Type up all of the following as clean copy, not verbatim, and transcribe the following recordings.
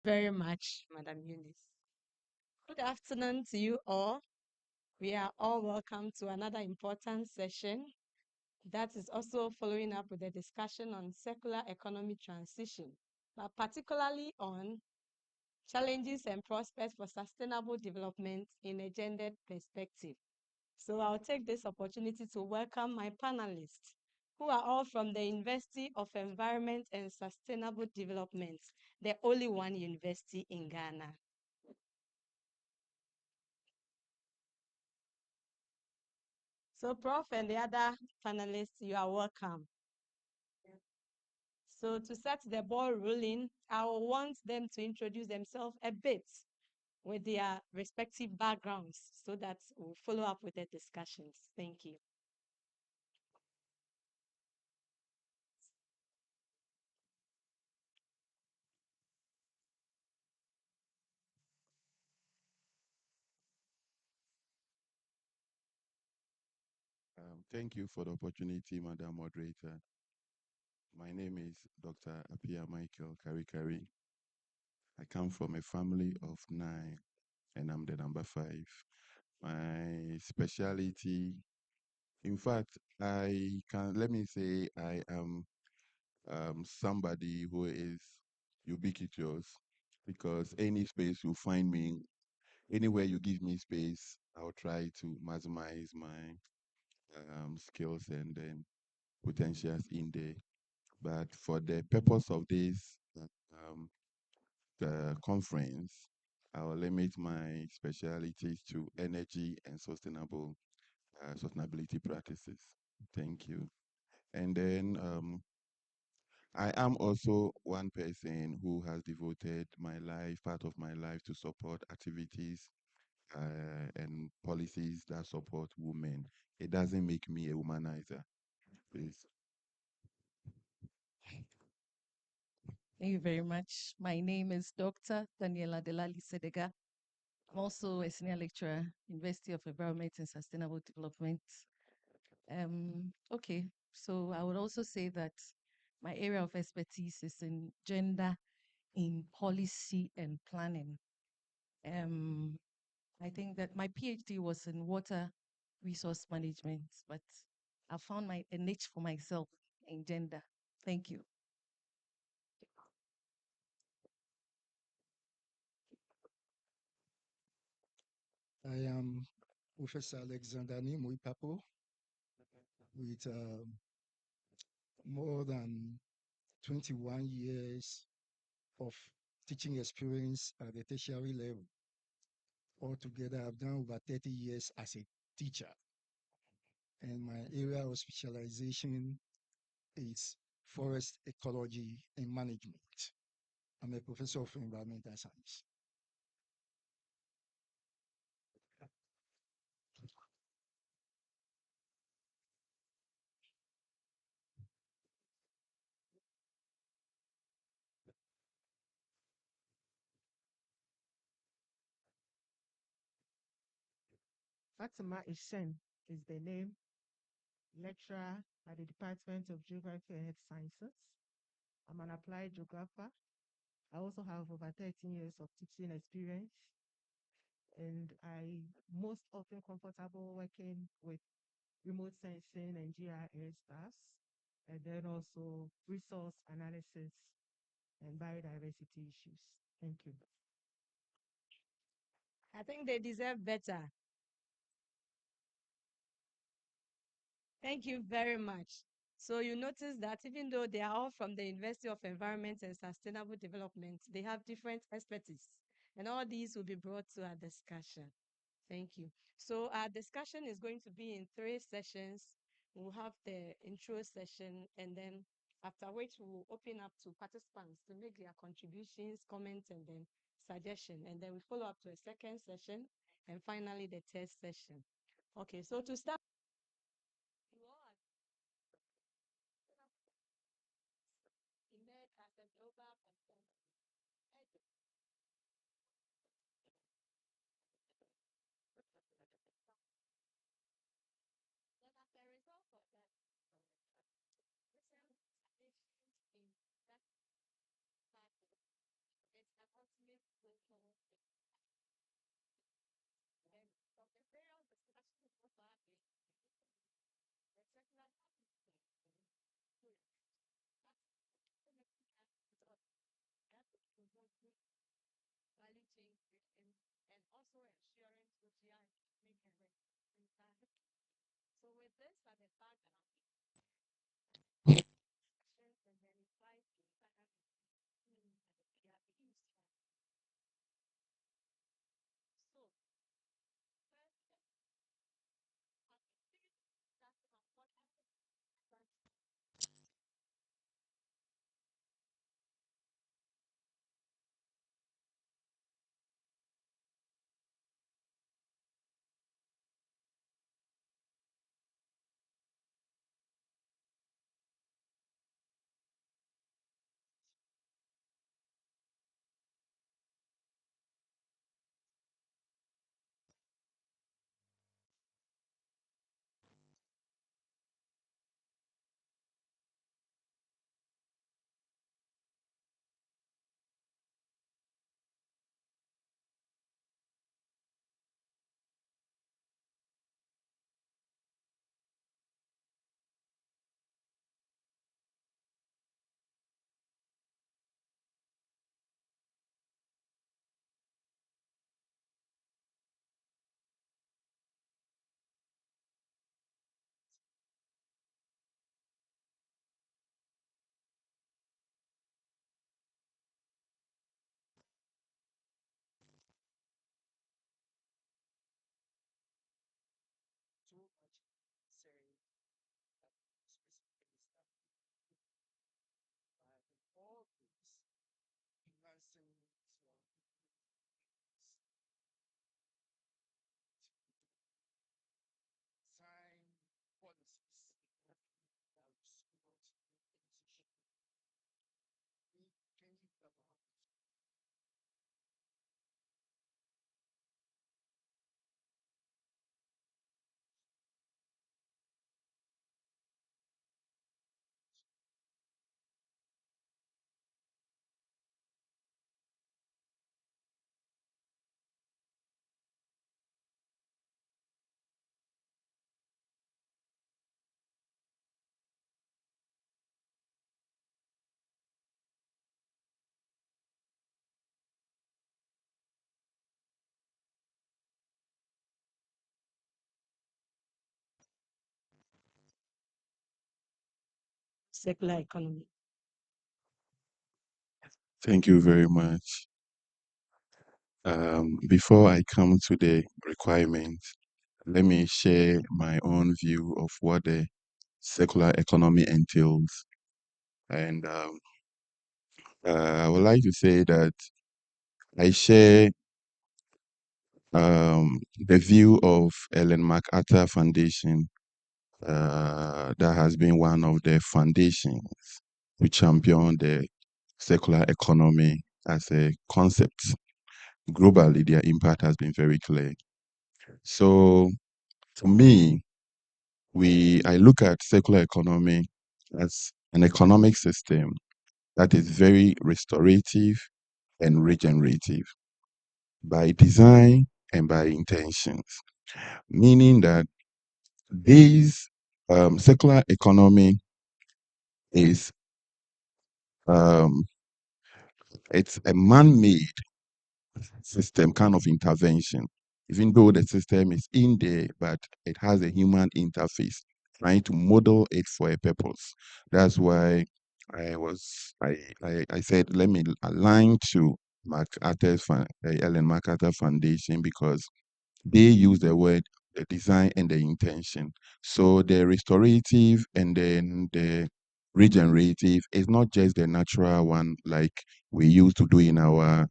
Very much, Madam Eunice. Good afternoon to you all. We are all welcome to another important session that is also following up with a discussion on circular economy transition, but particularly on challenges and prospects for sustainable development in a gendered perspective. So I'll take this opportunity to welcome my panelists, who are all from the University of Environment and Sustainable Development, the only one university in Ghana. So, Prof and the other panelists, you are welcome. So, to set the ball rolling, I want them to introduce themselves a bit with their respective backgrounds so that we'll follow up with the discussions. Thank you. Thank you for the opportunity, Madam Moderator. My name is Dr. Apia Michael Karikari. I come from a family of 9, and I'm the number 5. My specialty, in fact, let me say I am somebody who is ubiquitous, because any space you find me, anywhere you give me space, I'll try to maximize my skills and then potentials in there. But for the purpose of this the conference, I will limit my specialities to energy and sustainability practices. Thank you. And then I am also one person who has devoted part of my life, to support activities and policies that support women. It doesn't make me a womanizer, please. Thank you very much. My name is Dr. Daniela Delali Sedega. I'm also a senior lecturer, University of Environment and Sustainable Development. Okay, so I would also say that my area of expertise is in gender in policy and planning. I think that my PhD was in water resource management, but I found a niche for myself in gender. Thank you. I am Professor Alexander Nimui Papo, with more than 21 years of teaching experience at the tertiary level. Altogether, I've done over 30 years as a teacher. And my area of specialization is forest ecology and management. I'm a professor of environmental science. Fatima Ishen is the name, lecturer at the Department of Geography and Earth Sciences. I'm an applied geographer. I also have over 13 years of teaching experience, and I most often comfortable working with remote sensing and GIS staffs, and then also resource analysis and biodiversity issues. Thank you. I think they deserve better. Thank you very much. So you notice that even though they are all from the University of Environment and Sustainable Development, they have different expertise. And all these will be brought to our discussion. Thank you. So our discussion is going to be in 3 sessions. We'll have the intro session, and then after which we'll open up to participants to make their contributions, comments, and then suggestion. And then we follow up to a second session, and finally the third session. Okay, so to start, you all are emerged as a global concern. Then as a result of that, recent additions in that part, it's about also ensuring social and economic development. So with this at the background, actions and then implies the meaning that they are used. So first, that's important. So much saying that specifically stuff. But all this, enhancing sign policies that will support education. We can about Circular economy. Thank you very much. Before I come to the requirements, let me share my own view of what the circular economy entails. And I would like to say that I share the view of Ellen MacArthur Foundation, that has been one of the foundations to champion the circular economy as a concept. Globally, their impact has been very clear. So, to me, I look at circular economy as an economic system that is very restorative and regenerative by design and by intentions, meaning that this circular economy is um, it's a man-made system kind of intervention, even though the system is in there, but it has a human interface trying to model it for a purpose. That's why I said let me align to Ellen MacArthur Foundation, because they use the word the design and the intention. So the restorative and then the regenerative is not just the natural one like we used to do in our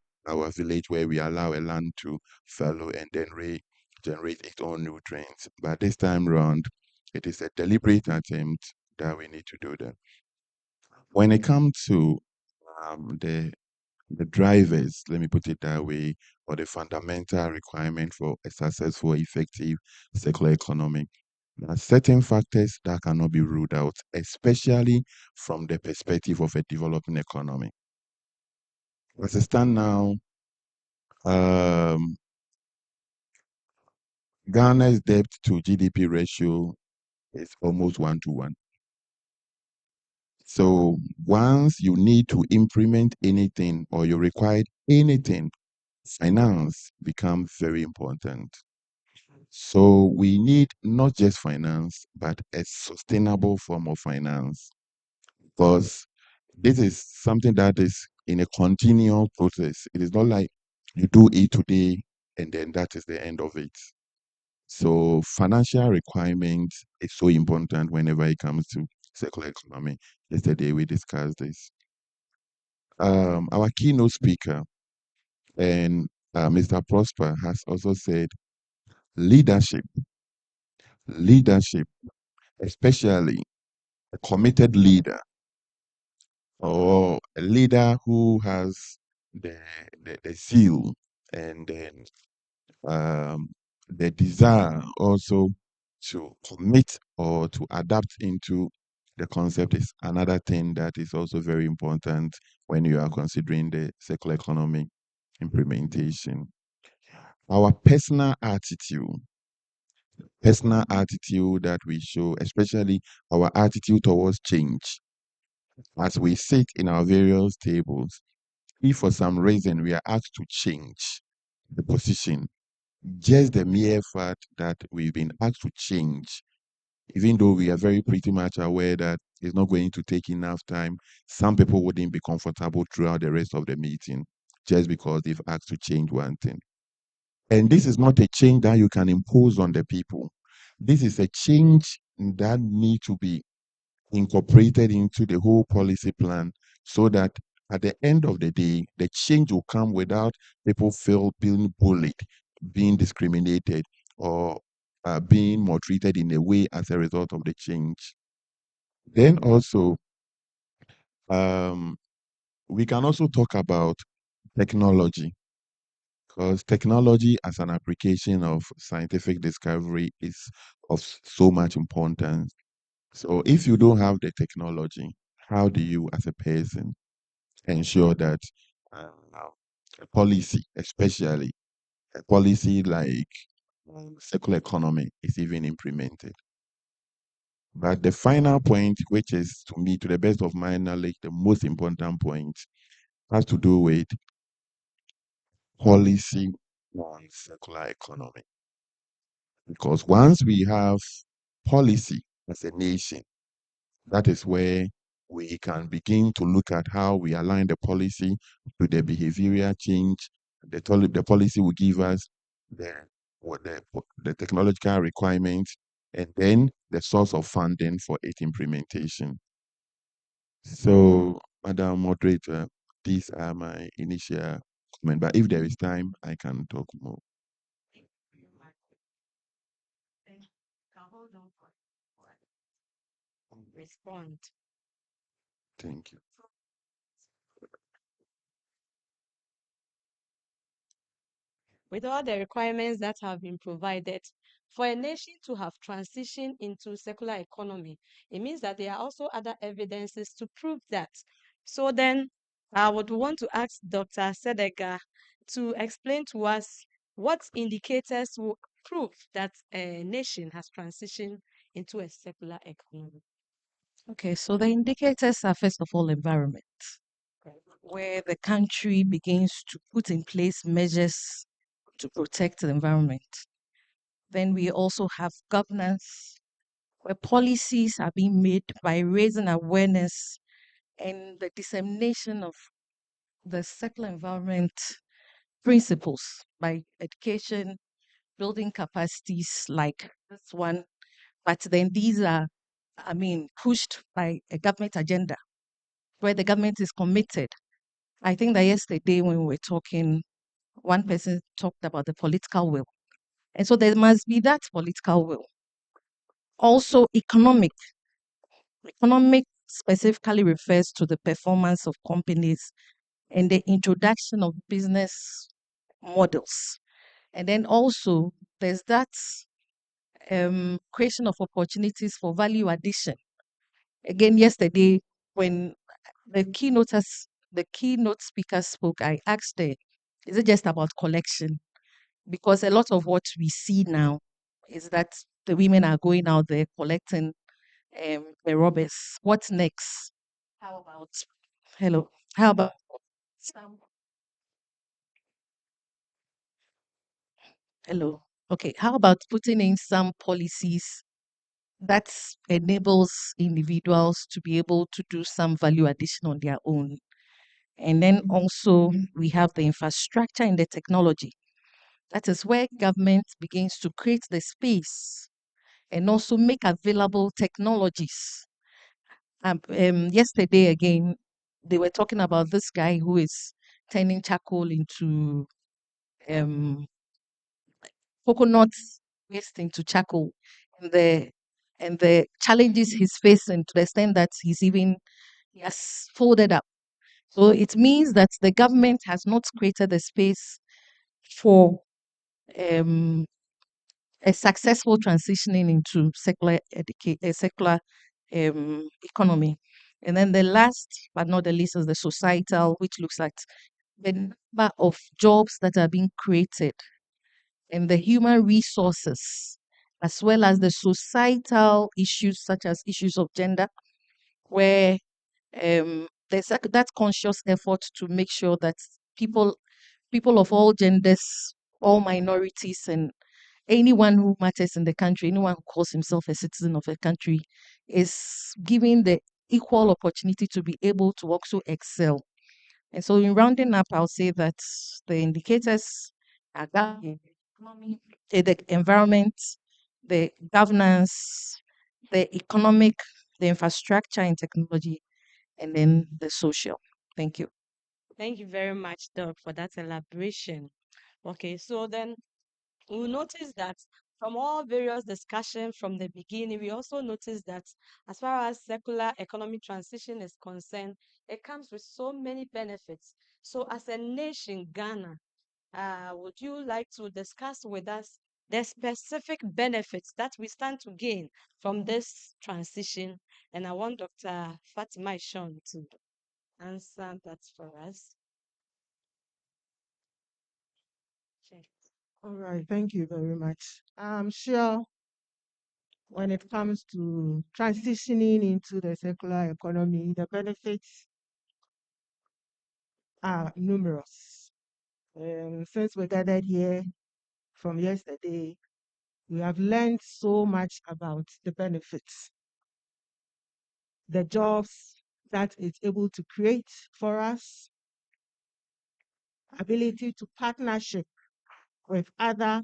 village, where we allow a land to fallow and then regenerate its own nutrients. But this time around, it is a deliberate attempt that we need to do that. When it comes to the drivers, let me put it that way, or the fundamental requirement for a successful, effective circular economy, there are certain factors that cannot be ruled out, especially from the perspective of a developing economy. As it stands now, Ghana's debt to GDP ratio is almost 1 to 1. So once you need to implement anything or you require anything finance becomes very important. So we need not just finance, but a sustainable form of finance, because this is something that is in a continual process. It is not like you do it today and then that is the end of it. So financial requirement is so important whenever it comes to circular economy. Yesterday we discussed this. Our keynote speaker and Mr. Prosper has also said leadership, leadership, especially a committed leader or a leader who has the zeal and then the desire also to commit or to adapt into the concept is another thing that is also very important when you are considering the circular economy implementation. Our personal attitude that we show, especially our attitude towards change. As we sit in our various tables, if for some reason we are asked to change the position, just the mere fact that we've been asked to change, even though we are very pretty much aware that it's not going to take enough time, some people wouldn't be comfortable throughout the rest of the meeting just because they've asked to change one thing. And this is not a change that you can impose on the people. This is a change that need to be incorporated into the whole policy plan so that at the end of the day, the change will come without people feel being bullied, being discriminated, or being maltreated in a way as a result of the change. Then also, um, we can also talk about technology, because technology as an application of scientific discovery is of so much importance. So if you don't have the technology, how do you as a person ensure that uh, a policy, especially a policy like circular economy, is even implemented? But the final point, which is to me, to the best of my knowledge, the most important point, has to do with policy on circular economy. Because once we have policy as a nation, that is where we can begin to look at how we align the policy to the behavioral change. The policy will give us the, the technological requirements and then the source of funding for its implementation. So, Madam Moderator, these are my initial comments. But if there is time, I can talk more. Hold on for respond. Thank you. With all the requirements that have been provided, for a nation to have transitioned into circular economy, it means that there are also other evidences to prove that. So then I would want to ask Dr. Sedega to explain to us what indicators will prove that a nation has transitioned into a circular economy. Okay, so the indicators are first of all environment, where the country begins to put in place measures to protect the environment. Then we also have governance, where policies are being made by raising awareness and the dissemination of the circular environment principles by education, building capacities like this one. But then these are, pushed by a government agenda where the government is committed. I think that yesterday when we were talking, one person talked about the political will. And so there must be that political will. Also, economic. Economic specifically refers to the performance of companies and the introduction of business models. And then also there's that creation of opportunities for value addition. Again, yesterday when the keynote speaker spoke, I asked her, is it just about collection? Because a lot of what we see now is that the women are going out there collecting the robbers. What's next? How about hello? How about Hello. Okay, how about putting in some policies that enables individuals to be able to do some value addition on their own? And then also we have the infrastructure and the technology. That is where government begins to create the space and also make available technologies. Yesterday again, they were talking about this guy who is turning charcoal into um, coconut waste into charcoal, and the challenges he's facing to the extent that he has folded up. So it means that the government has not created the space for um, a successful transitioning into secular economy. And then the last but not the least is the societal, which looks at the number of jobs that are being created and the human resources, as well as the societal issues such as issues of gender, where there's that conscious effort to make sure that people of all genders, all minorities, and anyone who matters in the country, anyone who calls himself a citizen of a country, is given the equal opportunity to be able to also excel. And so, in rounding up, I'll say that the indicators are the economy, the environment, the governance, the economic, the infrastructure and technology, and then the social. Thank you. Thank you very much, Doc, for that elaboration. Okay, so then we'll notice that from all various discussions from the beginning, we also notice that as far as secular economic transition is concerned, it comes with so many benefits. So as a nation, Ghana, would you like to discuss with us the specific benefits that we stand to gain from this transition? And I want Dr. Fatima Ishon to answer that for us. Sure. All right, thank you very much. I'm sure when it comes to transitioning into the circular economy, the benefits are numerous. Since we gathered here from yesterday, we have learned so much about the benefits, the jobs that it's able to create for us, ability to partnership with other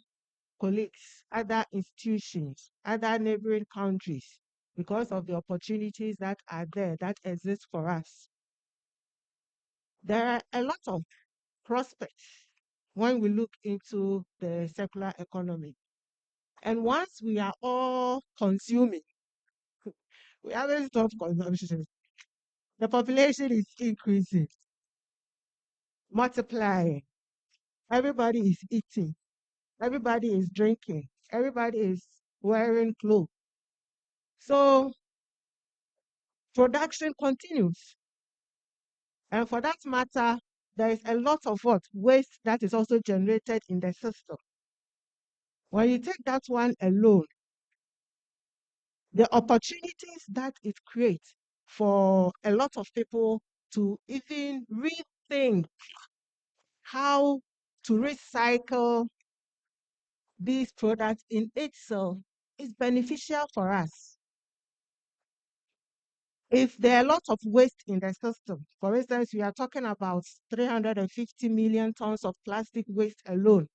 colleagues, other institutions, other neighboring countries, because of the opportunities that are there, that exist for us. There are a lot of prospects when we look into the circular economy. And once we are all consuming, we haven't stopped consumption. The population is increasing, multiplying. Everybody is eating. Everybody is drinking. Everybody is wearing clothes. So production continues. And for that matter, there is a lot of what waste that is also generated in the system. When you take that one alone, the opportunities that it creates for a lot of people to even rethink how to recycle these products in itself is beneficial for us. If there are a lot of waste in the system, for instance, we are talking about 350 million tons of plastic waste alone,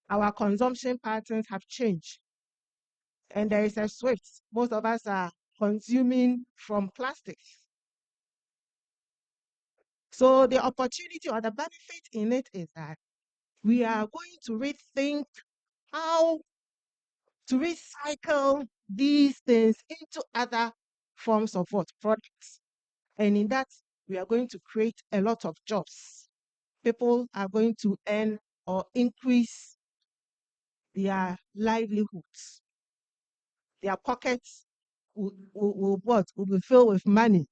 our consumption patterns have changed. And there is a switch. Most of us are consuming from plastics. So the opportunity or the benefit in it is that we are going to rethink how to recycle these things into other forms of what products. And in that, we are going to create a lot of jobs. People are going to earn or increase their livelihoods. Their pockets will be filled with money.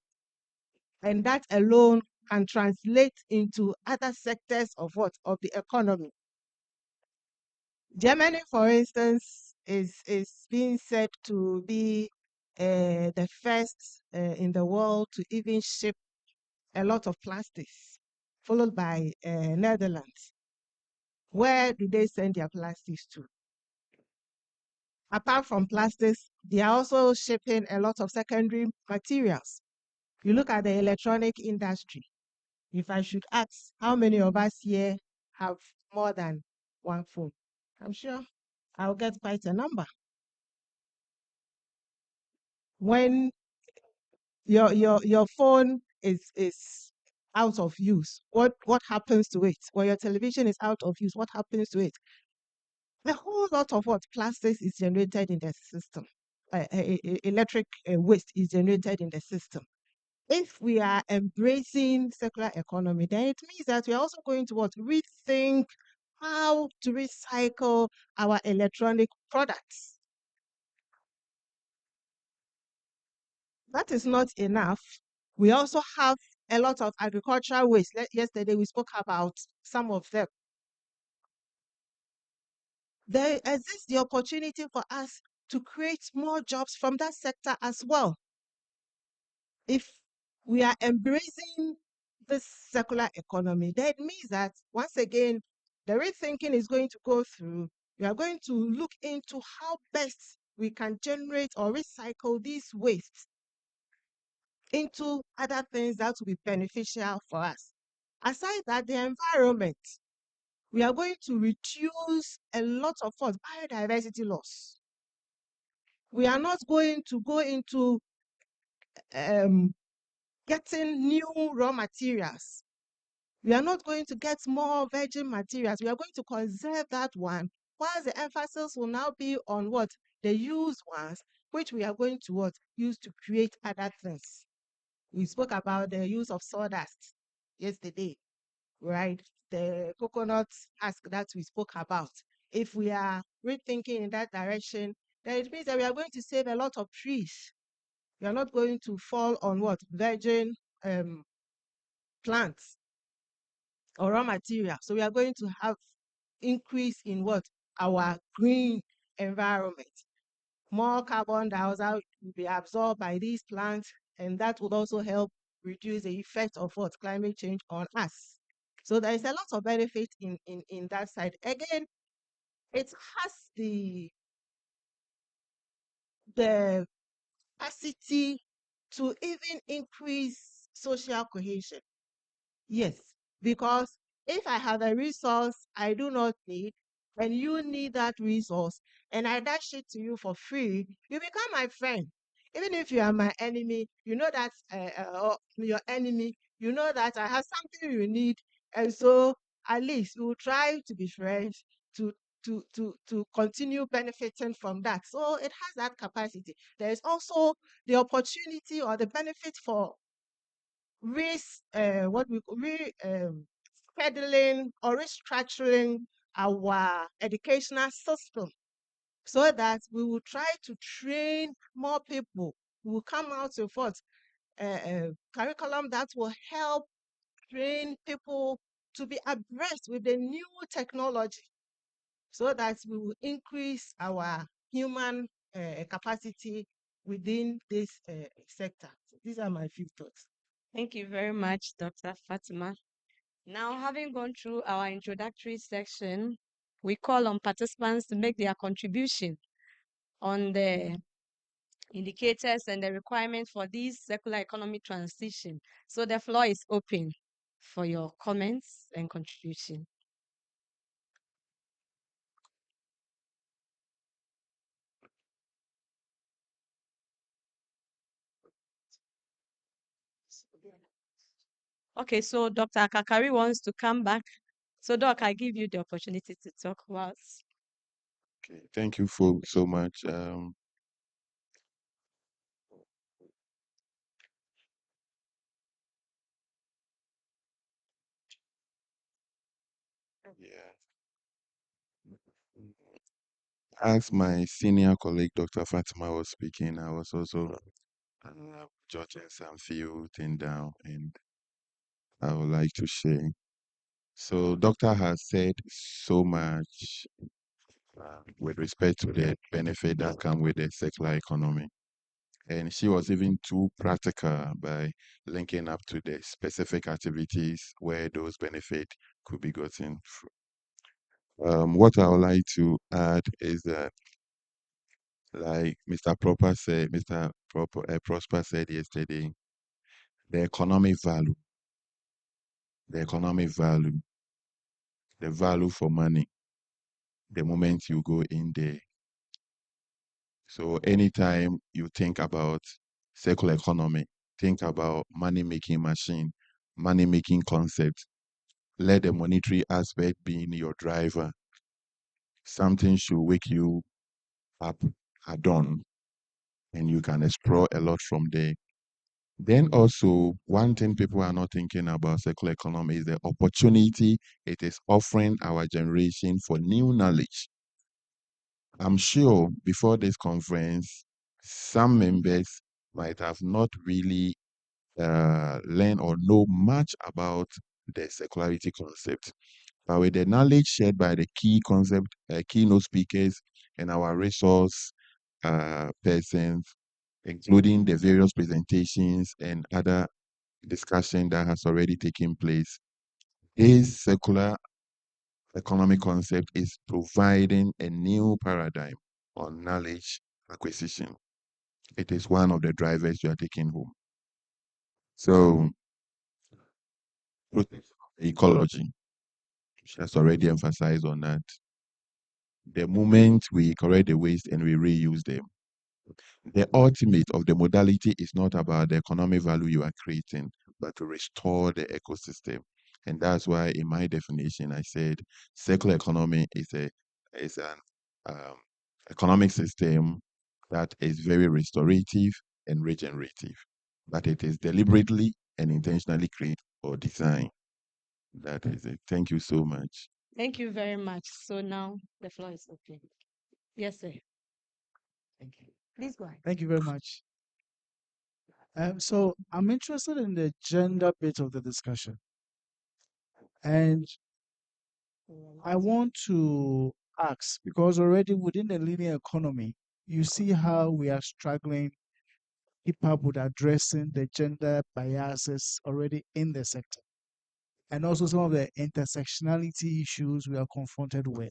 And that alone can translate into other sectors of what? Of the economy. Germany, for instance, is being said to be the first in the world to even ship a lot of plastics, followed by Netherlands. Where do they send their plastics to? Apart from plastics, they are also shipping a lot of secondary materials. You look at the electronic industry. If I should ask how many of us here have more than one phone, I'm sure I'll get quite a number. When your phone is out of use, what happens to it? When your television is out of use, what happens to it? A whole lot of what plastics is generated in the system. Electric waste is generated in the system. If we are embracing circular economy, then it means that we are also going to what rethink how to recycle our electronic products. That is not enough. We also have a lot of agricultural waste. Yesterday we spoke about some of them. There exists the opportunity for us to create more jobs from that sector as well. If we are embracing this circular economy, that means that once again, the rethinking is going to go through. We are going to look into how best we can generate or recycle these wastes into other things that will be beneficial for us. Aside that, the environment, we are going to reduce a lot of what biodiversity loss. We are not going to go into getting new raw materials. We are not going to get more virgin materials. We are going to conserve that one, while the emphasis will now be on what the used ones, which we are going to what use to create other things. We spoke about the use of sawdust yesterday, right? The coconut husk that we spoke about. If we are rethinking in that direction, then it means that we are going to save a lot of trees. We are not going to fall on what virgin plants or raw material. So we are going to have increase in what our green environment. More carbon dioxide will be absorbed by these plants, and that would also help reduce the effect of what climate change on us. So there is a lot of benefit in that side. Again, it has the capacity to even increase social cohesion. Yes, because if I have a resource I do not need, and you need that resource, and I dash it to you for free, you become my friend. Even if you are my enemy, you know that your enemy, you know that I have something you need, and so at least we will try to be friends to to continue benefiting from that. So it has that capacity. There is also the opportunity or the benefit for scheduling or restructuring our educational system so that we will try to train more people. We will come out with what curriculum that will help train people to be abreast with the new technology so that we will increase our human capacity within this sector. So these are my few thoughts. Thank you very much, Dr. Fatima. Now, having gone through our introductory section, we call on participants to make their contribution on the indicators and the requirements for this circular economy transition. So the floor is open for your comments and contribution. Okay, so Dr. Kakari wants to come back. So Doc, I give you the opportunity to talk once. Okay, thank you for so much. Yeah. As my senior colleague, Dr. Fatima, was speaking, I was also jotting some few things down, and I would like to share. So, Doctor has said so much with respect to the benefit that come with the circular economy. And she was even too practical by linking up to the specific activities where those benefits could be gotten. What I would like to add is that, like Mr. Prosper said yesterday, the economic value, the economic value, the value for money, the moment you go in there. So anytime you think about circular economy, think about money making machine, money making concept. Let the monetary aspect be in your driver. Something should wake you up at dawn, and you can explore a lot from there. Then also, one thing people are not thinking about circular economy is the opportunity it is offering our generation for new knowledge. I'm sure before this conference, some members might have not really learned or know much about the circularity concept. But with the knowledge shared by the keynote speakers and our resource persons, including the various presentations and other discussion that has already taken place, this circular economic concept is providing a new paradigm on knowledge acquisition. It is one of the drivers you are taking home. So, protection of the ecology, she has already emphasized on that. The moment we correct the waste and we reuse them, the ultimate of the modality is not about the economic value you are creating, but to restore the ecosystem. And that's why, in my definition, I said circular economy is an um, economic system that is very restorative and regenerative, but it is deliberately and intentionally created or designed. That is it. Thank you so much. Thank you very much. So now the floor is open. Yes, sir. Thank you. Please go ahead. Thank you very much. So I'm interested in the gender bit of the discussion. And I want to ask, because already within the linear economy, you see how we are struggling keep up with addressing the gender biases already in the sector. And also some of the intersectionality issues we are confronted with.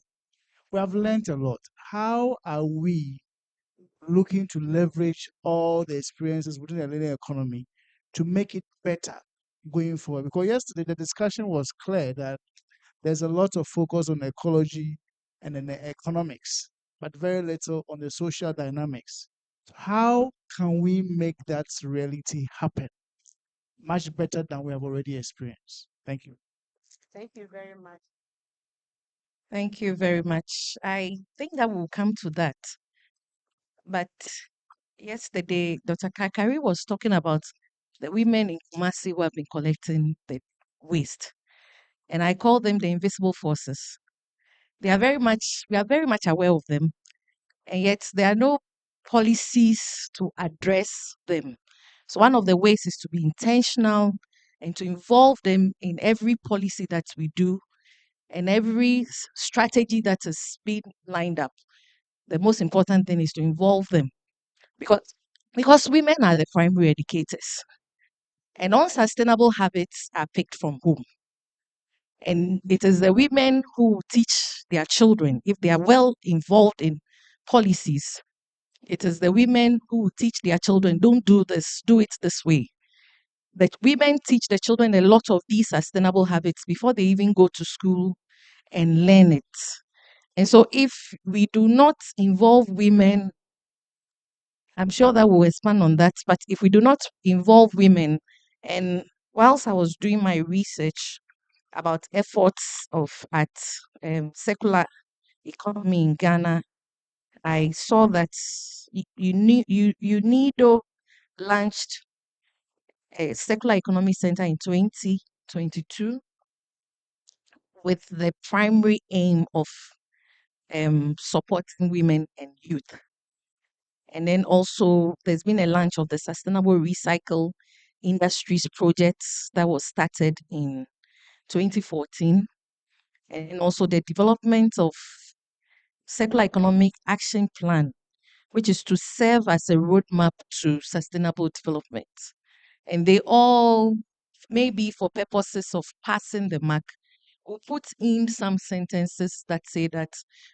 We have learned a lot. How are we looking to leverage all the experiences within the linear economy to make it better going forward? Because yesterday the discussion was clear that there's a lot of focus on ecology and then the economics, but very little on the social dynamics. How can we make that reality happen much better than we have already experienced? Thank you. Thank you very much. Thank you very much. I think that we'll come to that. But yesterday, Dr. Kakari was talking about the women in Kumasi who have been collecting the waste. And I call them the invisible forces. We are very much aware of them. And yet there are no policies to address them. So one of the ways is to be intentional and to involve them in every policy that we do and every strategy that is being lined up. The most important thing is to involve them because women are the primary educators and unsustainable habits are picked from home. And it is the women who teach their children, if they are well involved in policies, it is the women who teach their children, don't do this, do it this way. The women teach the children a lot of these sustainable habits before they even go to school and learn it. And so if we do not involve women, I'm sure that we'll expand on that, but if we do not involve women, and whilst I was doing my research about efforts at secular economy in Ghana, I saw that UNIDO launched a secular economy center in 2022 with the primary aim of supporting women and youth. And then also there's been a launch of the Sustainable Recycle Industries projects that was started in 2014. And also the development of Circular Economic Action Plan, which is to serve as a roadmap to sustainable development. And they all may be for purposes of passing the mark, we'll put in some sentences that say that,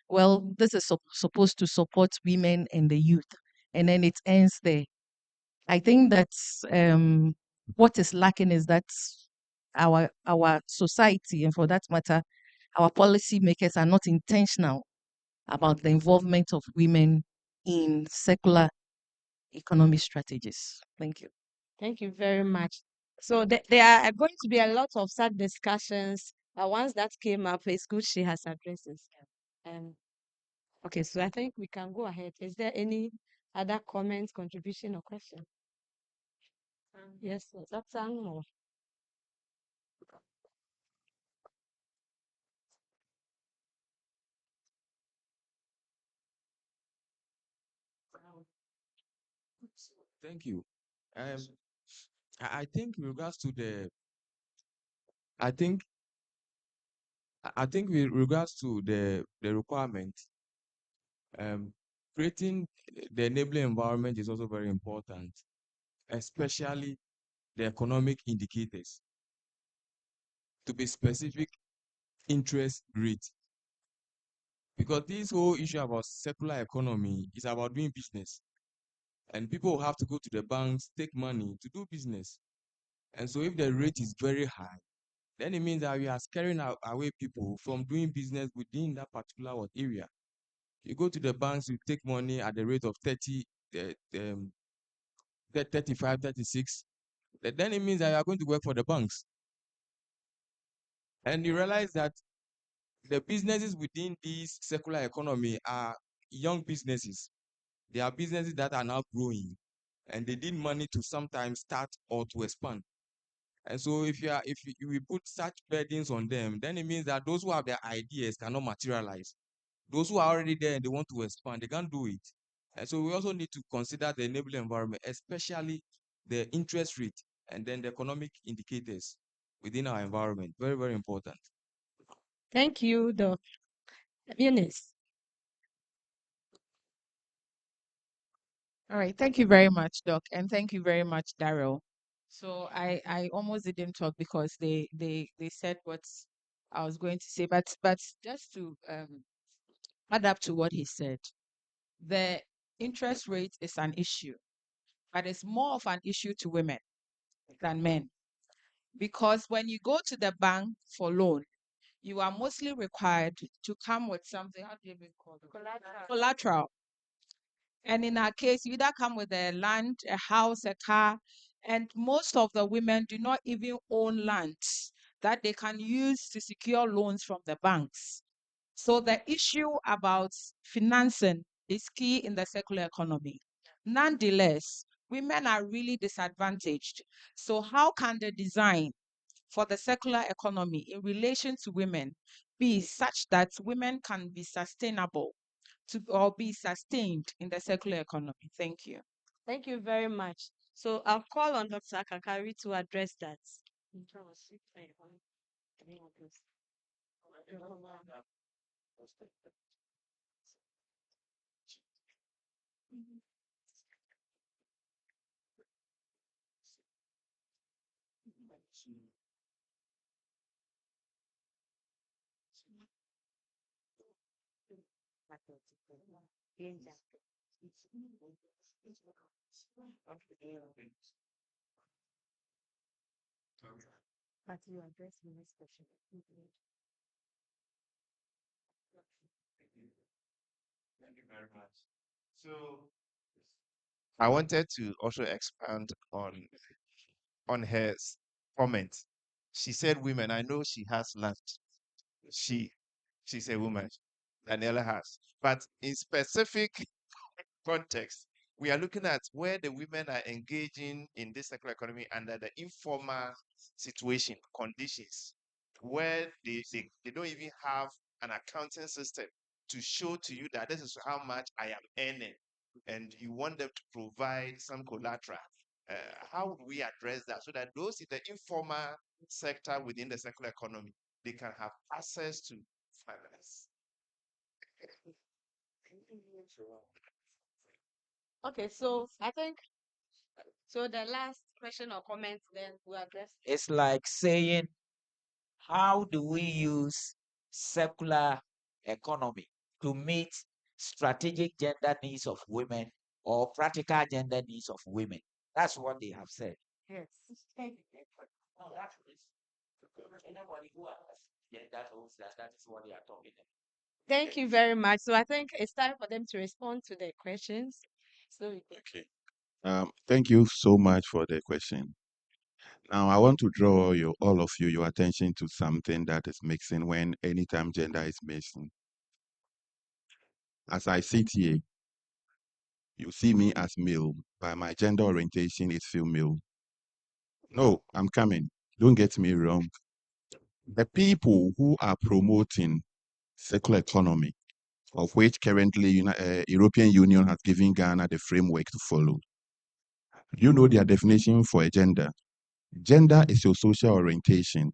well, this is supposed to support women and the youth, and then it ends there. I think that what is lacking is that our society, and for that matter, our policymakers are not intentional about the involvement of women in secular economy strategies. Thank you. Thank you very much. So there are going to be a lot of such discussions. Once that came up, it's good she has addressed this. Okay, so I think we can go ahead. Is there any other comments, contribution, or question? Yes, sir. Dr. Angmo. Thank you. Um, I think with regards to the, I think, I think with regards to the requirement, creating the enabling environment is also very important, especially the economic indicators. To be specific, interest rate. Because this whole issue about circular economy is about doing business. And people have to go to the banks, take money to do business. And so if the rate is very high, then it means that we are scaring away people from doing business within that particular area. You go to the banks, you take money at the rate of 30, 35, 36. Then it means that you are going to work for the banks. And you realize that the businesses within this circular economy are young businesses. They are businesses that are now growing, and they need money to sometimes start or to expand. And so if we put such burdens on them, then it means that those who have their ideas cannot materialize. Those who are already there and they want to expand, they can't do it. And so we also need to consider the enabling environment, especially the interest rate and then the economic indicators within our environment. Very, very important. Thank you, Doc. Eunice. All right. Thank you very much, Doc. And thank you very much, Daryl. So I almost didn't talk because they said what I was going to say. But just to add up to what he said, the interest rate is an issue, but it's more of an issue to women than men. Because when you go to the bank for loan, you are mostly required to come with something, how do you even call it? Collateral. And in our case, you either come with a land, a house, a car, and most of the women do not even own land that they can use to secure loans from the banks. So the issue about financing is key in the circular economy. Nonetheless, women are really disadvantaged. So how can the design for the circular economy in relation to women be such that women can be sustainable or be sustained in the circular economy? Thank you. Thank you very much. So I'll call on Dr. Kakari to address that. But you address the next question. Thank you very much. So I wanted to also expand on her comment. She said women. I know she has left. She's a woman. Daniela has. But in specific context, we are looking at where the women are engaging in this circular economy under the informal situation, conditions, where they don't even have an accounting system to show to you that this is how much I am earning, and you want them to provide some collateral. How would we address that so that those in the informal sector within the circular economy, they can have access to finance? Okay, so I think so the last question or comment then we'll address. It's like saying how do we use circular economy to meet strategic gender needs of women or practical gender needs of women? That's what they have said. Yes. No, that is anybody who has gender knows that is what they are talking about. Thank you very much. So I think it's time for them to respond to their questions. So we can- Okay. Thank you so much for the question. Now, I want to draw all of you, your attention to something that is mixing when anytime gender is missing. As I sit here, you see me as male, but my gender orientation is female. No, I'm coming. Don't get me wrong. The people who are promoting circular economy, of which currently European Union has given Ghana the framework to follow. You know their definition for a gender. Gender is your social orientation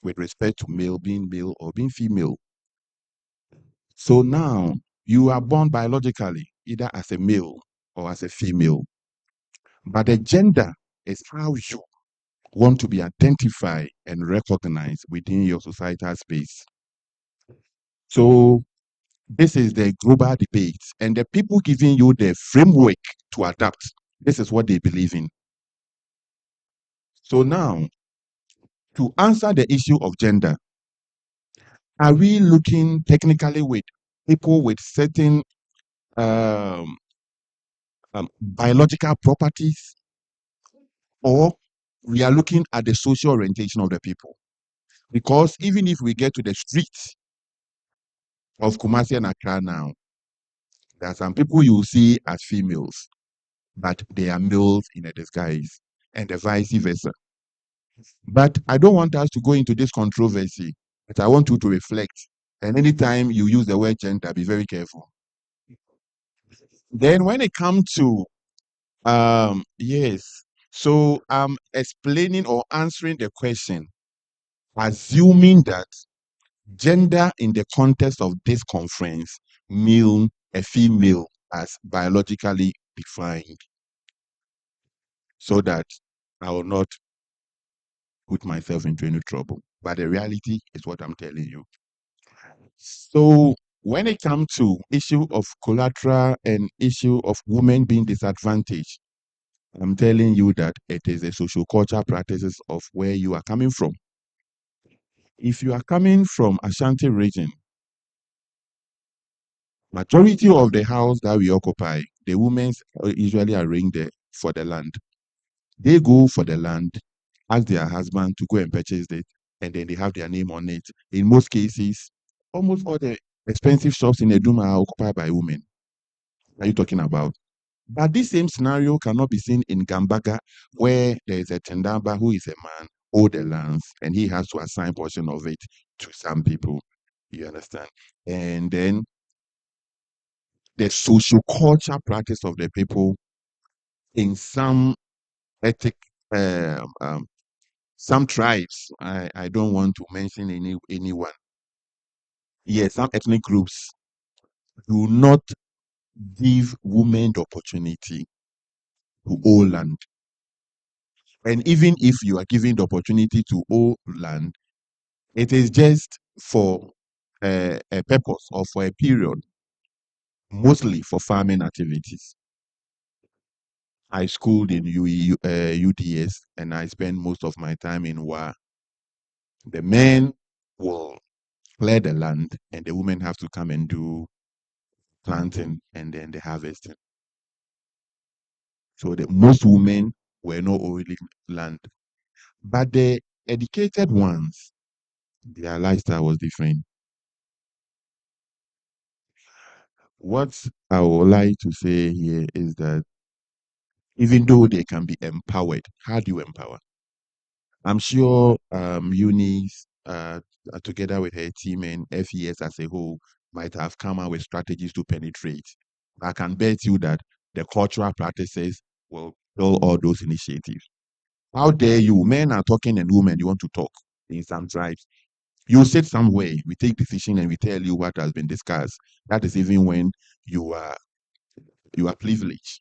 with respect to male or being female. So now you are born biologically either as a male or as a female. But the gender is how you want to be identified and recognized within your societal space. So this is the global debate, and the people giving you the framework to adapt, this is what they believe in. So now, to answer the issue of gender, are we looking technically with people with certain biological properties, or we are looking at the social orientation of the people? Because even if we get to the streets of Kumasi and Accra now, there are some people you see as females, but they are males in a disguise, and the vice versa. But I don't want us to go into this controversy, but I want you to reflect. And anytime you use the word gender, be very careful. Then when it comes to, yes, so I'm explaining or answering the question, assuming that gender in the context of this conference mean a female as biologically defined, so that I will not put myself into any trouble. But the reality is what I'm telling you. So when it comes to issue of collateral and issue of women being disadvantaged, I'm telling you that it is a social culture practices of where you are coming from. If you are coming from Ashanti region, majority of the house that we occupy, the women usually arrange there for the land. They go for the land, ask their husband to go and purchase it, and then they have their name on it. In most cases, almost all the expensive shops in Eduma are occupied by women. What are you talking about? But this same scenario cannot be seen in Gambaga, where there is a Tendamba who is a man, hold the lands, and he has to assign portion of it to some people. You understand? And then the social culture practice of the people in some ethnic, some tribes. I don't want to mention anyone. Yes, some ethnic groups do not give women the opportunity to own land. And even if you are given the opportunity to own land, it is just for a purpose or for a period, mostly for farming activities. I schooled in UDS, and I spend most of my time in WA. The men will clear the land, and the women have to come and do planting and then the harvesting. So most women were not owning land. But the educated ones, their lifestyle was different. What I would like to say here is that even though they can be empowered, how do you empower? I'm sure Eunice, together with her team and FES as a whole, might have come up with strategies to penetrate. I can bet you that the cultural practices will kill all those initiatives. How dare you? Men are talking and women, you want to talk in some tribes. You sit somewhere, we take decision and we tell you what has been discussed. That is even when you are privileged.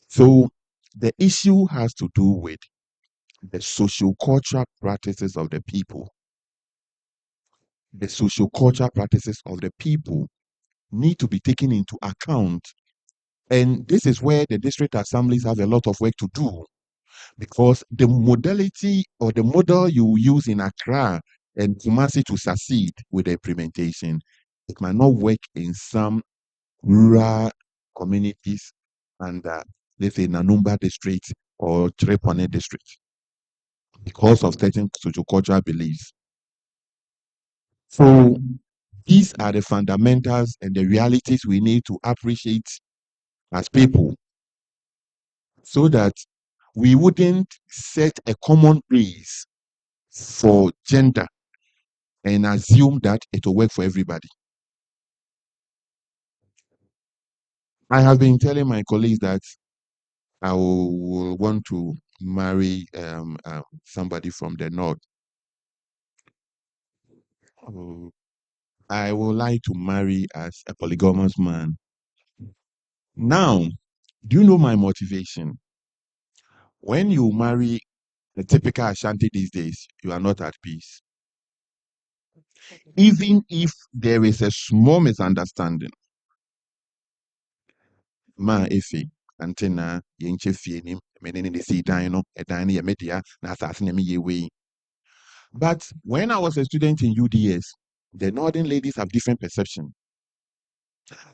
So the issue has to do with the socio-cultural practices of the people. The socio-cultural practices of the people need to be taken into account. And this is where the district assemblies have a lot of work to do, because the modality or the model you use in Accra and Kumasi to succeed with the implementation, it might not work in some rural communities and let's say Nanumba district or Trepone district because of certain sociocultural beliefs. So these are the fundamentals and the realities we need to appreciate as people, so that we wouldn't set a common base for gender and assume that it will work for everybody. I have been telling my colleagues that I will want to marry somebody from the north. I would like to marry as a polygamous man. Now, do you know my motivation? When you marry a typical Ashanti these days, you are not at peace. Even if there is a small misunderstanding, ma efi antenna yenche fie nim menene de si dan no edan ne yemedia na asase na me yewe. But when I was a student in UDS, the northern ladies have different perception.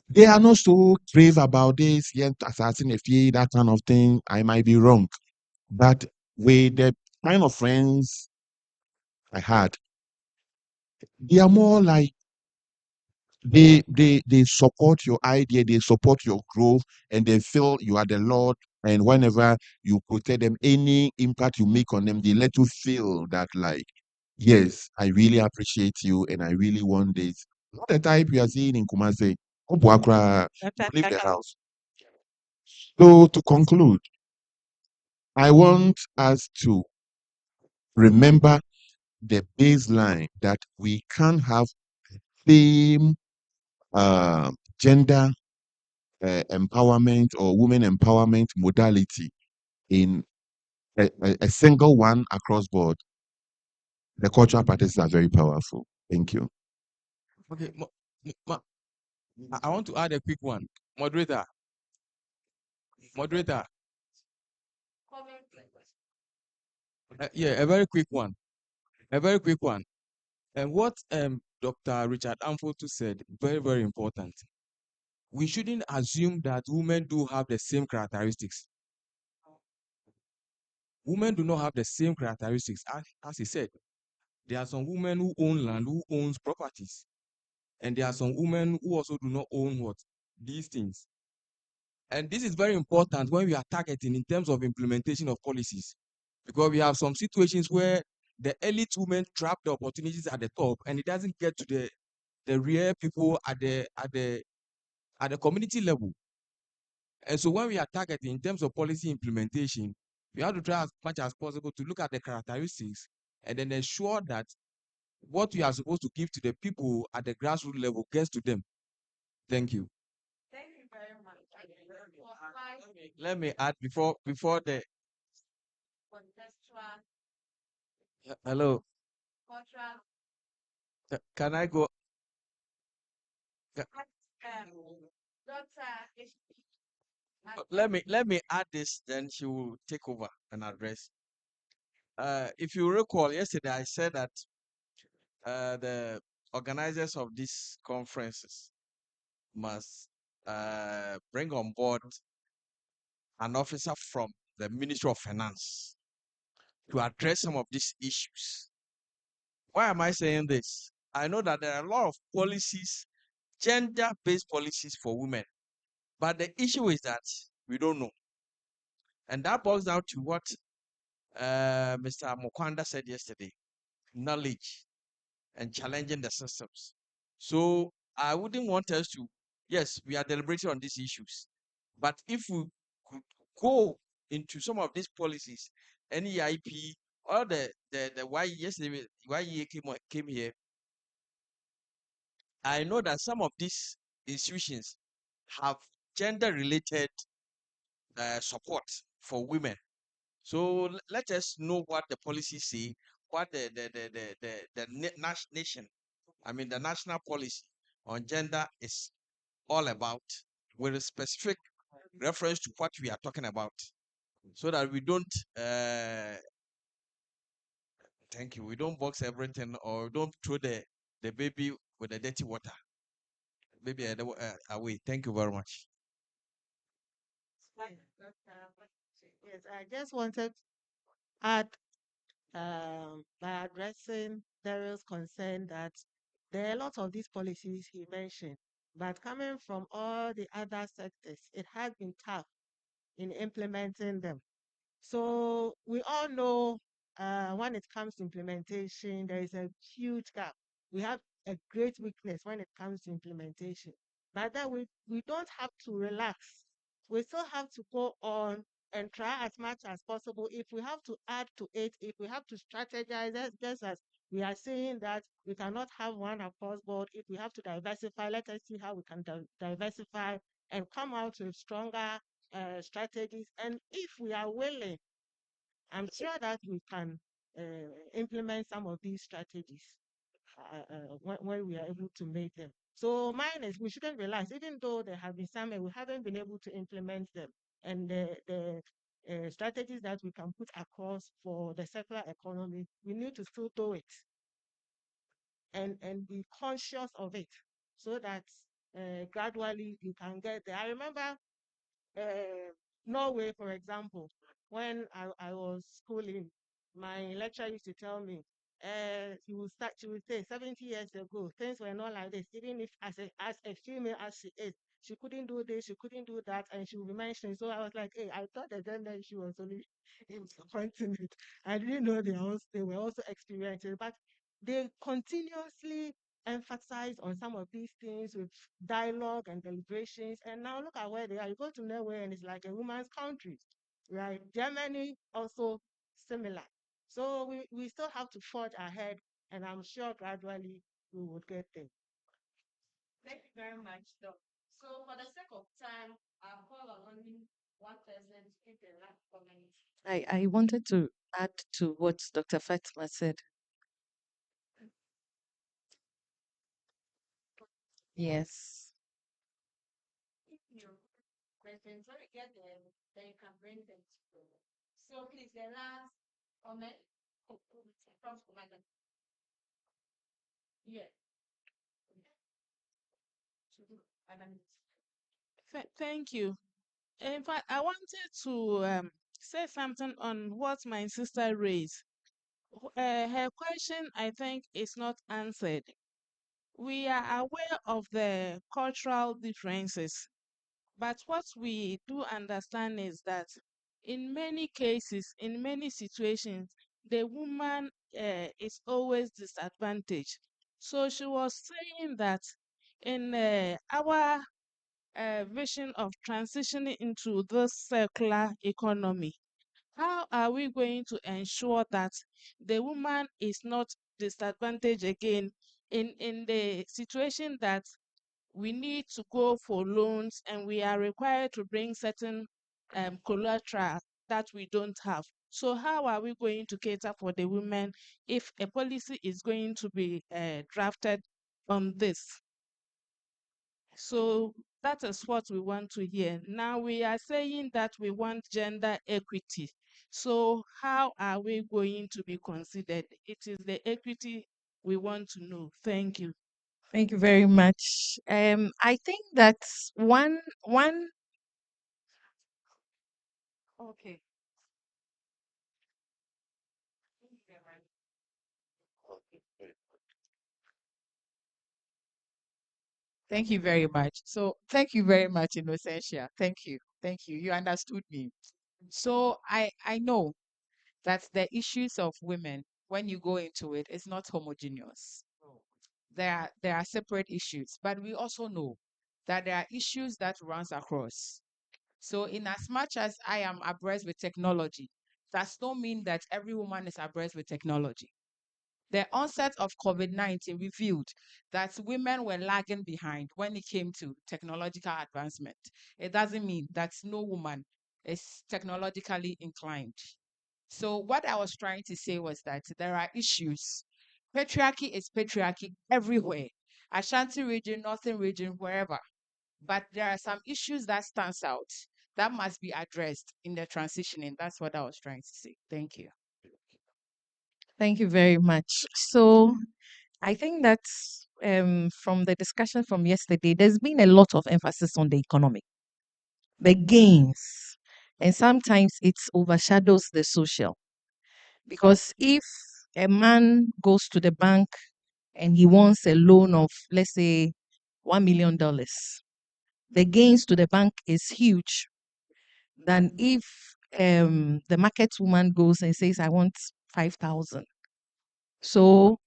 They are not so brave about this, yet assassin FTA, that kind of thing. I might be wrong. But with the kind of friends I had, they are more like they support your idea, they support your growth, and they feel you are the Lord. And whenever you protect them, any impact you make on them, they let you feel that, like, yes, I really appreciate you and I really want this. Not the type you are seeing in Kumasi. Leave the house. So to conclude, I want us to remember the baseline that we can't have same gender empowerment or women empowerment modality in a single one across board. The cultural practices are very powerful. Thank you. Okay, I want to add a quick one. Moderator. Yeah, a very quick one. And what Dr. Richard Amfotu said, very, very important. We shouldn't assume that women do have the same characteristics. Women do not have the same characteristics. As he said, there are some women who own land, who owns properties. And there are some women who also do not own what? These things. And this is very important when we are targeting in terms of implementation of policies. Because we have some situations where the elite women trap the opportunities at the top and it doesn't get to the real people at the community level. And so when we are targeting in terms of policy implementation, we have to try as much as possible to look at the characteristics and then ensure that what we are supposed to give to the people at the grassroots level gets to them. Thank you. Thank you very much. Let me add before the hello. Can I go? Let me add this, then she will take over and address. If you recall, yesterday I said that the organizers of these conferences must bring on board an officer from the Ministry of Finance to address some of these issues. Why am I saying this? I know that there are a lot of policies, gender-based policies for women, but the issue is that we don't know. And that boils down to what Mr. Mokwanda said yesterday, knowledge and challenging the systems. So I wouldn't want us to, yes, we are deliberating on these issues, but if we could go into some of these policies, NEIP, or the why yesterday YEA came here, I know that some of these institutions have gender-related support for women. So let us know what the policies say, what the nation, I mean the national policy on gender is all about, with a specific reference to what we are talking about, so that we don't thank you, we don't box everything or don't throw the baby with the dirty water. Baby away. Thank you very much. Yes, I just wanted to add by addressing Daryl's concern that there are a lot of these policies he mentioned, but coming from all the other sectors, it has been tough in implementing them. So we all know when it comes to implementation, there is a huge gap. We have a great weakness when it comes to implementation. But then we don't have to relax. We still have to go on and try as much as possible. If we have to add to it, if we have to strategize, just as we are saying that we cannot have one across board. If we have to diversify, let us see how we can diversify and come out with stronger strategies. And if we are willing, I'm sure that we can implement some of these strategies when we are able to make them. So mine is we shouldn't realize, even though there have been some, we haven't been able to implement them. And the strategies that we can put across for the circular economy, we need to still do it and be conscious of it so that gradually you can get there. I remember Norway, for example, when I was schooling, my lecturer used to tell me, she would say 70 years ago, things were not like this. Even if as a female as she is, she couldn't do this, she couldn't do that, and she would be mentioning. So I was like, hey, I thought the gender issue was only in the continent. I didn't know they were also experiencing, but they continuously emphasize on some of these things with dialogue and deliberations. And now look at where they are. You go to Norway and it's like a woman's country, right? Germany also similar. So we still have to forge ahead, and I'm sure gradually we would get there. Thank you very much, Doc. So for the sake of time, I'll call on only one person to give the last comment. I wanted to add to what Dr. Fatima said. Yes. If you questions, when you get them, then you can bring them to. So please, the last comment from Madam. Yeah. Thank you. In fact, I wanted to say something on what my sister raised. Her question, I think, is not answered. We are aware of the cultural differences, but what we do understand is that in many cases, in many situations, the woman is always disadvantaged. So she was saying that in our vision of transitioning into this circular economy, how are we going to ensure that the woman is not disadvantaged again in the situation that we need to go for loans and we are required to bring certain collateral that we don't have? So how are we going to cater for the women if a policy is going to be drafted on this? So that is what we want to hear. Now we are saying that we want gender equity. So how are we going to be considered? It is the equity we want to know. Thank you. Thank you very much. I think that one Okay. Thank you very much. So thank you very much, Innocentia. Thank you. Thank you. You understood me. So I know that the issues of women, when you go into it, is not homogeneous. There are separate issues, but we also know that there are issues that runs across. So in as much as I am abreast with technology, does not mean that every woman is abreast with technology. The onset of COVID-19 revealed that women were lagging behind when it came to technological advancement. It doesn't mean that no woman is technologically inclined. So what I was trying to say was that there are issues. Patriarchy is patriarchy everywhere. Ashanti region, Northern region, wherever. But there are some issues that stands out that must be addressed in the transitioning. That's what I was trying to say. Thank you. Thank you very much. So I think that from the discussion from yesterday, there's been a lot of emphasis on the economy, the gains, and sometimes it overshadows the social. Because if a man goes to the bank and he wants a loan of, let's say, $1 million, the gains to the bank is huge than if the market woman goes and says, I want 5,000. So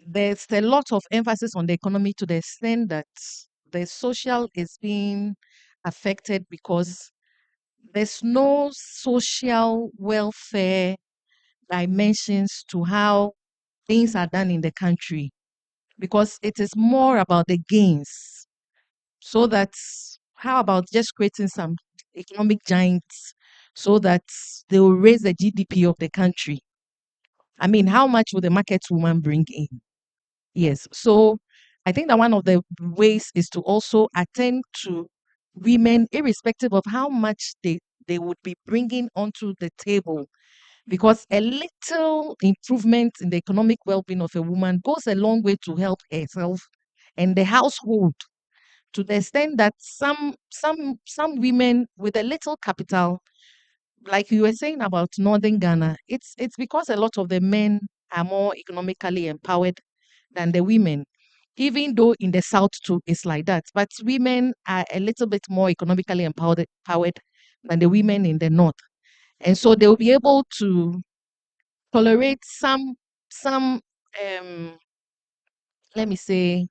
there's a lot of emphasis on the economy to the extent that the social is being affected because there's no social welfare dimensions to how things are done in the country because it is more about the gains. So that how about just creating some economic giants so that they will raise the GDP of the country? I mean, how much will the market woman bring in? Yes. So I think that one of the ways is to also attend to women, irrespective of how much they would be bringing onto the table. Because a little improvement in the economic well-being of a woman goes a long way to help herself and the household to the extent that some women with a little capital, like you were saying about Northern Ghana, it's because a lot of the men are more economically empowered than the women. Even though in the South too, it's like that. But women are a little bit more economically empowered than the women in the North. And so they'll be able to tolerate some let me say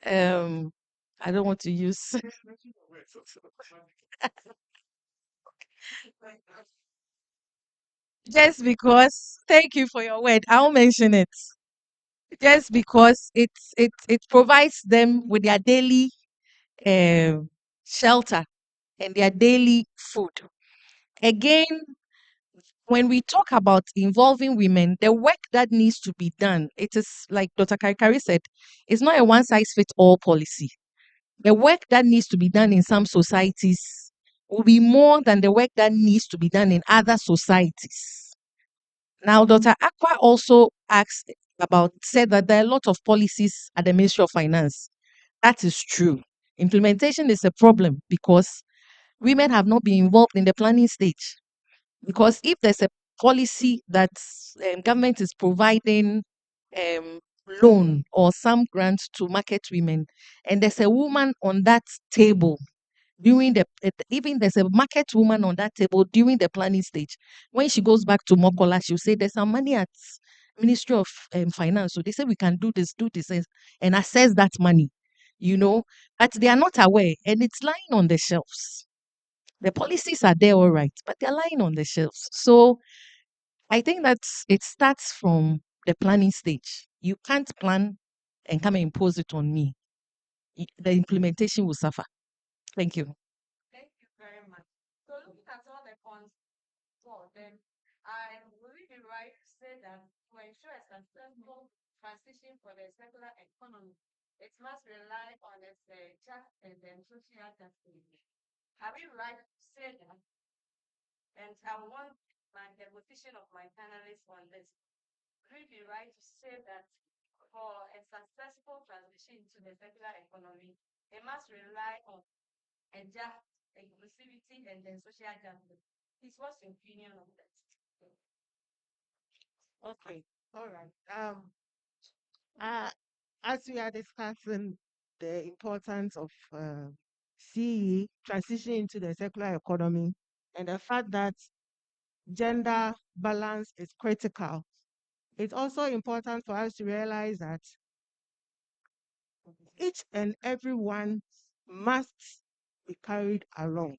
I don't want to use just because thank you for your word, I'll mention it. Just because it provides them with their daily shelter and their daily food. Again, when we talk about involving women, the work that needs to be done, it is like Dr. Karikari said, it's not a one size fits all policy. The work that needs to be done in some societies will be more than the work that needs to be done in other societies. Now, Dr. Aqua also said that there are a lot of policies at the Ministry of Finance. That is true. Implementation is a problem because women have not been involved in the planning stage. Because if there's a policy that government is providing loan or some grant to market women, and there's a woman on that table during even there's a market woman on that table during the planning stage, when she goes back to Mokola, she'll say there's some money at Ministry of Finance. So they say we can do this, and access that money, but they are not aware and it's lying on the shelves. The policies are there, all right, but they're lying on the shelves. So I think that it starts from the planning stage. You can't plan and come and impose it on me. The implementation will suffer. Thank you. Thank you very much. So looking at all the points, then will it be right to say that to ensure a successful transition for the circular economy, it must rely on its just and then social justice? Are we right to say that? And I want the position of my panelists on this. Would it be right to say that for a successful transition to the circular economy, it must rely on a just inclusivity and then social justice? Please, what's your opinion on that? Okay, all right. As we are discussing the importance of CE transitioning into the circular economy and the fact that gender balance is critical, it's also important for us to realize that each and everyone must be carried along.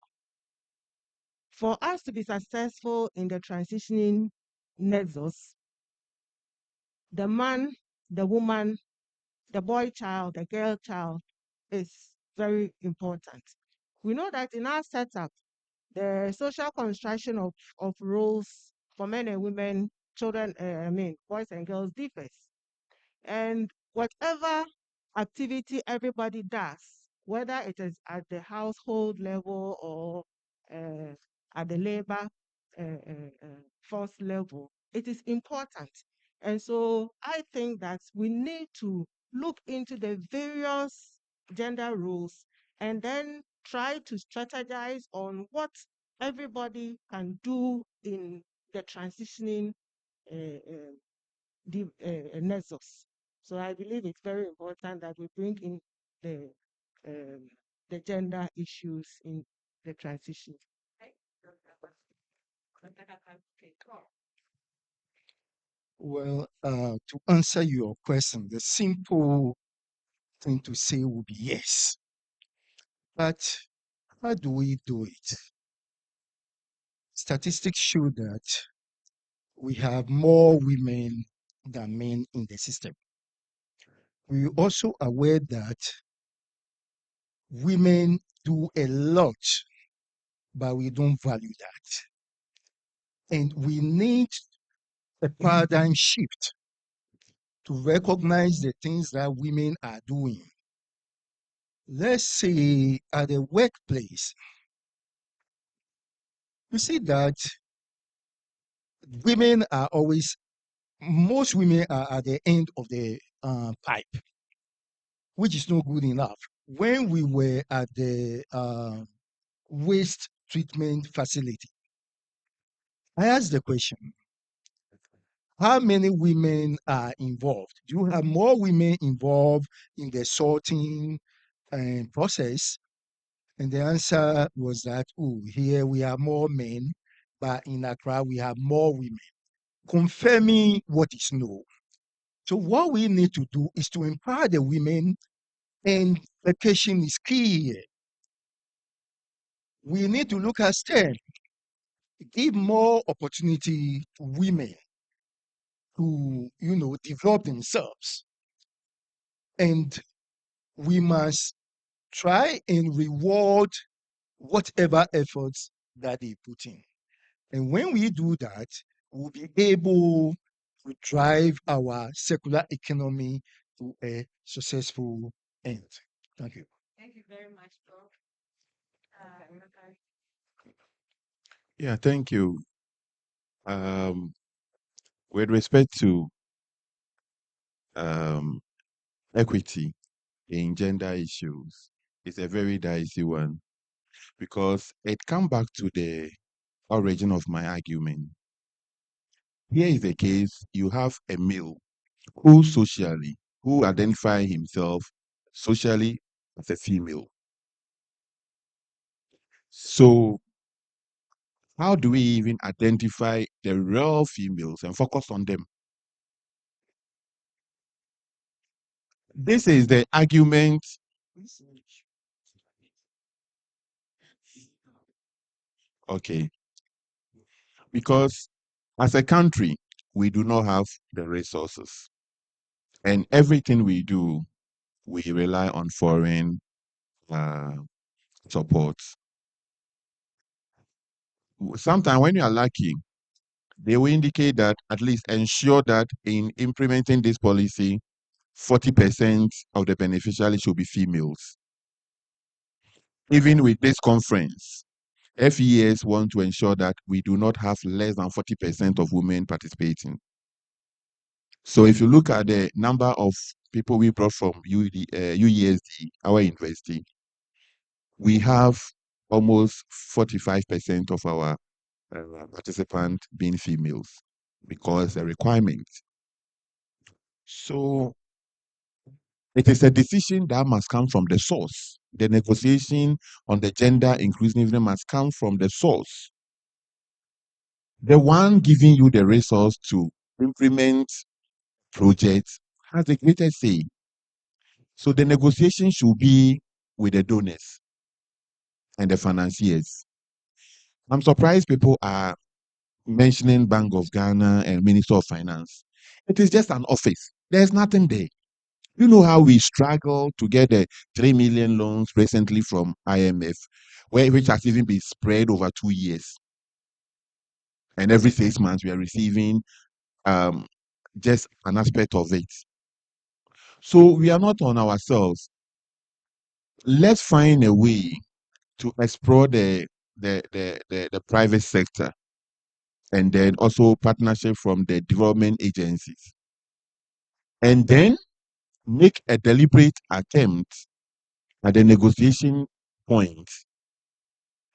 For us to be successful in the transitioning nexus, the man, the woman, the boy child, the girl child is very important. We know that in our setup, the social construction of roles for men and women, children, boys and girls differs. And whatever activity everybody does, whether it is at the household level or at the labor force level, it is important. And so I think that we need to look into the various gender roles and then try to strategize on what everybody can do in the transitioning nexus. So I believe it's very important that we bring in the gender issues in the transition. Well, to answer your question, the simple thing to say would be yes. But how do we do it? Statistics show that we have more women than men in the system. We're also aware that women do a lot, but we don't value that. And we need a paradigm shift to recognize the things that women are doing. Let's say at the workplace, you see that women are always, most women are at the end of the pipe, which is not good enough. When we were at the waste treatment facility, I asked the question, how many women are involved? Do you have more women involved in the sorting process? And the answer was that, oh, here we have more men, but in Accra we have more women, confirming what is known. So what we need to do is to empower the women, and education is key here. We need to look at STEM, give more opportunity to women to, develop themselves. And we must try and reward whatever efforts that they put in. And when we do that, we'll be able to drive our circular economy to a successful end. Thank you. Thank you very much, Doc. Yeah, thank you. With respect to equity in gender issues, it's a very dicey one because it comes back to the origin of my argument. Here is the case: you have a male who identify himself socially as a female. So how do we even identify the real females and focus on them? This is the argument. Okay. Because as a country, we do not have the resources. And everything we do, we rely on foreign support. Sometimes when you are lucky, they will indicate that at least ensure that in implementing this policy, 40% of the beneficiaries should be females. Even with this conference, FES want to ensure that we do not have less than 40% of women participating. So if you look at the number of people we brought from UESD, our university, we have almost 45% of our participants being females because the requirement. So it is a decision that must come from the source. The negotiation on the gender inclusiveness must come from the source. The one giving you the resource to implement projects has the greatest say. So the negotiation should be with the donors and the financiers. I'm surprised people are mentioning Bank of Ghana and Minister of Finance. It is just an office. There's nothing there. You know how we struggle to get the 3 million loans recently from IMF, which has even been spread over 2 years. And every 6 months we are receiving just an aspect of it. So we are not on ourselves. Let's find a way to explore the private sector, and then also partnership from the development agencies, and then make a deliberate attempt at the negotiation point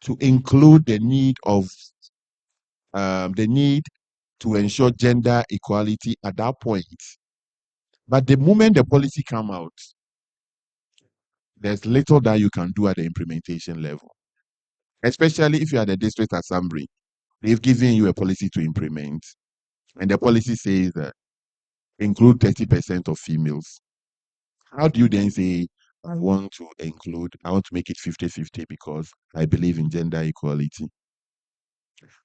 to include the need to ensure gender equality at that point. But the moment the policy come out, there's little that you can do at the implementation level, especially if you are the district assembly. They've given you a policy to implement, and the policy says that include 30% of females. How do you then say, I want to make it 50-50 because I believe in gender equality?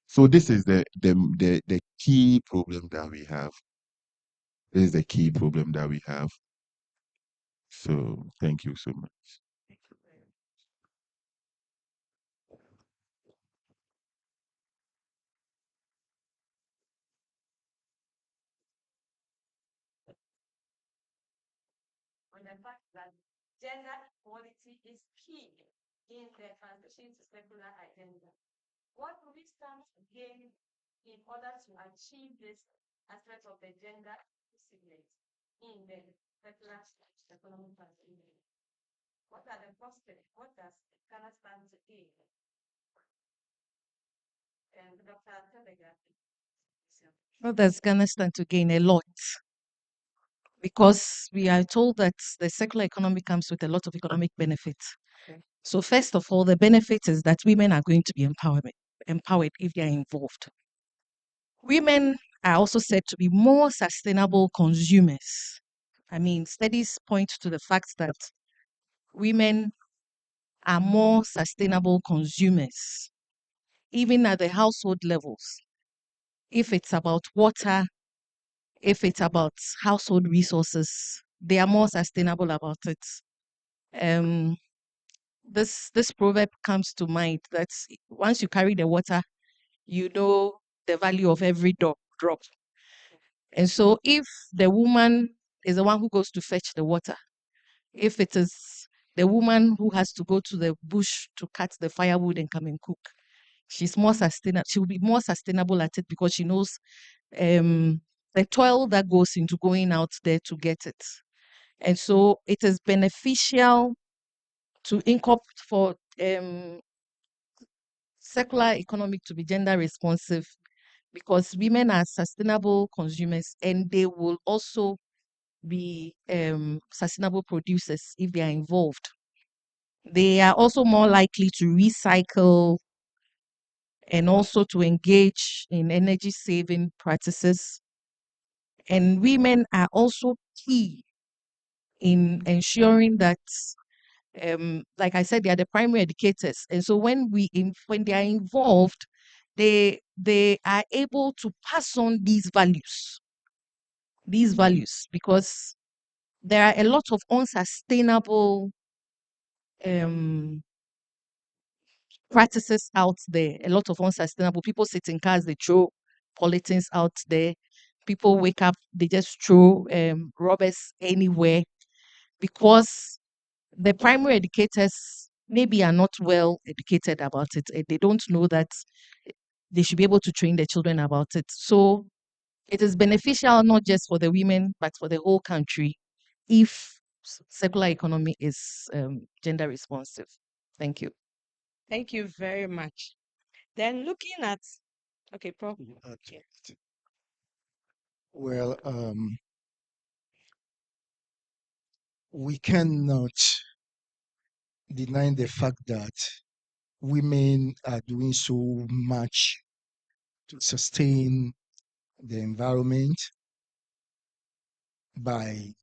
So this is the key problem that we have. This is the key problem that we have. So thank you so much. On the fact that gender equality is key in the transition to secular agenda. What do we stand to gain in order to achieve this aspect of the gender inclusiveness in the secular economic transition? What are the prospects? What does Ghana stand to gain? And Dr. Telegraph. What does Ghana stand to gain? A lot. Because we are told that the secular economy comes with a lot of economic benefits. Okay. So first of all, the benefit is that women are going to be empowered if they are involved. Women are also said to be more sustainable consumers. I mean, studies point to the fact that women are more sustainable consumers, even at the household levels. If it's about water, if it's about household resources, they are more sustainable about it. This proverb comes to mind that once you carry the water, you know the value of every drop. And so if the woman is the one who goes to fetch the water, if it is the woman who has to go to the bush to cut the firewood and come and cook, she's more sustainable. She will be more sustainable at it because she knows the toil that goes into going out there to get it. And so it is beneficial to incorporate for circular economy to be gender responsive, because women are sustainable consumers and they will also be sustainable producers if they are involved. They are also more likely to recycle and also to engage in energy saving practices. And women are also key in ensuring that, like I said, they are the primary educators. And so when they are involved, they are able to pass on these values, because there are a lot of unsustainable practices out there, a lot of unsustainable people sit in cars, they throw polythenes out there. People wake up, they just throw rubbers anywhere, because the primary educators maybe are not well educated about it. They don't know that they should be able to train their children about it. So it is beneficial not just for the women, but for the whole country if circular economy is gender responsive. Thank you. Thank you very much. Then looking at, okay, Prof. Okay. Well, we cannot deny the fact that women are doing so much to sustain the environment by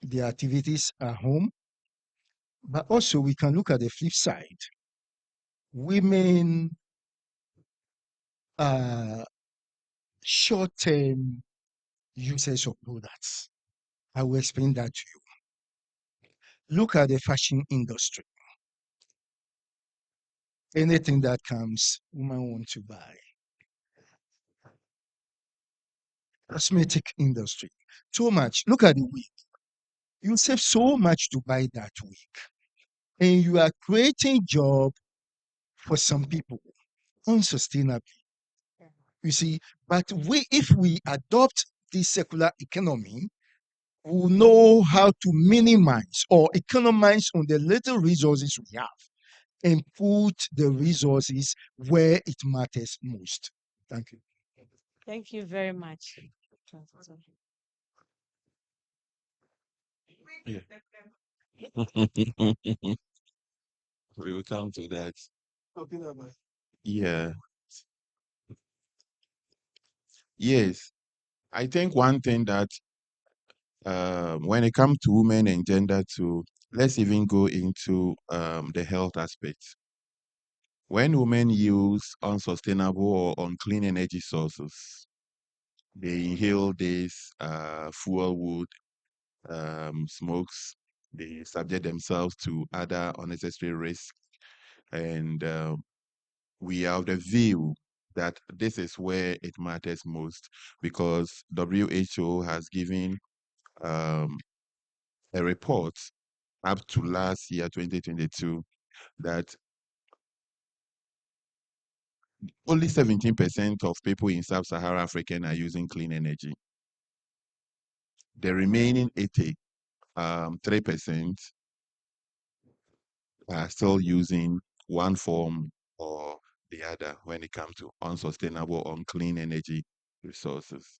their activities at home. But also we can look at the flip side. Women are short-term users of products. I will explain that to you. Look at the fashion industry. Anything that comes, women want to buy. Cosmetic industry, so much. Look at the wig. You save so much to buy that wig, and you are creating job for some people unsustainably. You see, but if we adopt this circular economy, we'll know how to minimize or economize on the little resources we have and put the resources where it matters most. Thank you. Thank you very much. Yeah. We will come to that. Yeah. Yes. I think one thing that when it comes to women and gender too, let's even go into the health aspect. When women use unsustainable or unclean energy sources, they inhale this fuel wood, smokes, they subject themselves to other unnecessary risks. And we are of the view that this is where it matters most because WHO has given a report up to last year, 2022, that only 17% of people in sub-Saharan Africa are using clean energy. The remaining 3% are still using one form or the other when it comes to unsustainable, unclean energy resources.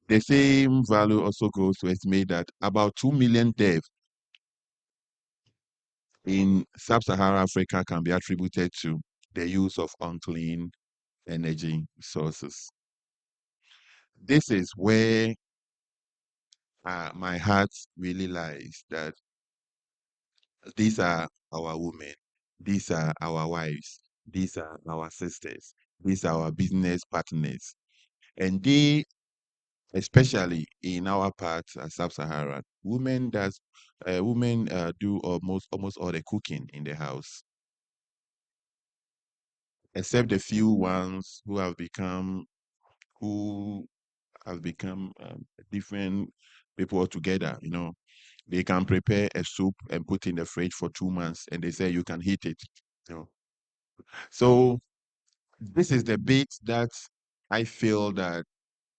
The same value also goes to estimate that about 2 million deaths in sub-Saharan Africa can be attributed to the use of unclean energy sources. This is where my heart really lies, that these are our women, these are our wives, these are our sisters, these are our business partners. And they, especially in our part, sub-Saharan, women do almost all the cooking in the house, except the few ones who have become different people altogether. They can prepare a soup and put in the fridge for 2 months, and they say you can heat it. So this is the bit that I feel that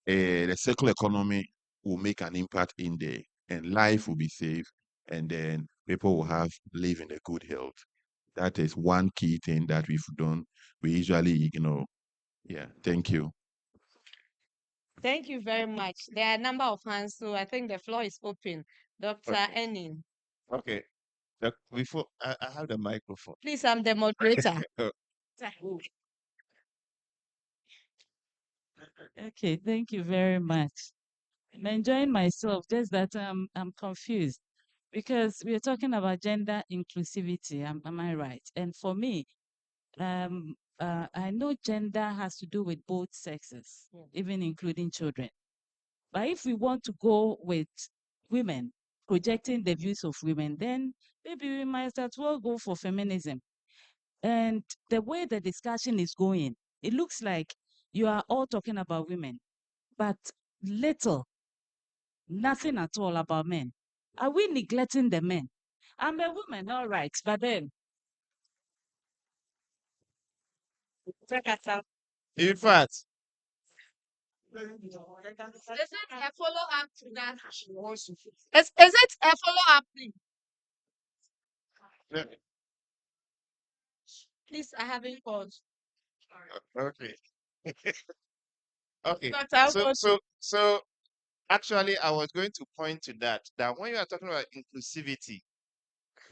the circular economy will make an impact in there, and life will be safe, and then people will live in a good health. That is one key thing that we usually ignore. Yeah, thank you. Thank you very much. There are a number of hands, so I think the floor is open. Dr. Enin. Okay. Before I have the microphone. Please, I'm the moderator. Okay, thank you very much. I'm enjoying myself, just that I'm confused because we are talking about gender inclusivity. Am I right? And for me, I know gender has to do with both sexes, even including children. But if we want to go with women, projecting the views of women, then maybe we might as well go for feminism. And the way the discussion is going, it looks like you are all talking about women, but nothing at all about men. Are we neglecting the men? I'm a woman, all right, but then. In fact, Is it a follow-up to that? Is it a follow-up, please? Please, I haven't called. okay. Okay. But I'll go So actually I was going to point to that when you are talking about inclusivity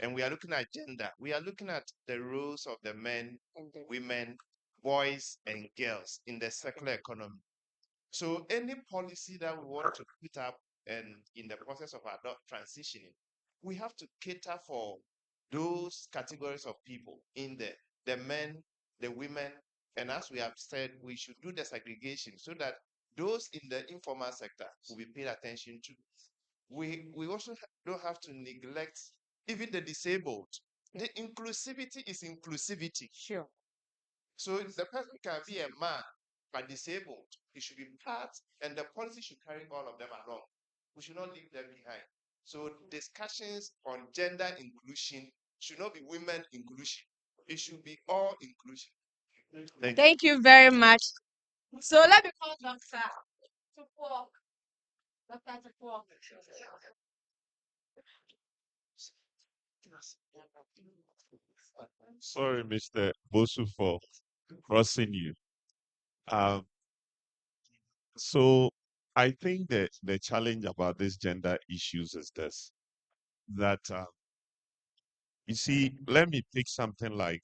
and we are looking at gender, we are looking at the roles of the men, women, boys, and girls in the circular economy. So any policy that we want to put up and in the process of transitioning, we have to cater for those categories of people in there, the men, the women, and as we have said, we should do the segregation so that those in the informal sector will be paid attention to. We also don't have to neglect even the disabled. The inclusivity is inclusivity. Sure. So if the person can be a man but disabled, he should be part, and the policy should carry all of them along. We should not leave them behind. So discussions on gender inclusion should not be women inclusion. It should be all inclusion. Thank you very much. So let me call Dr. Tupuo. Dr. Tupuo. Sorry, Mr. Bosu, for crossing you. So I think that the challenge about these gender issues is this, that you see, let me pick something like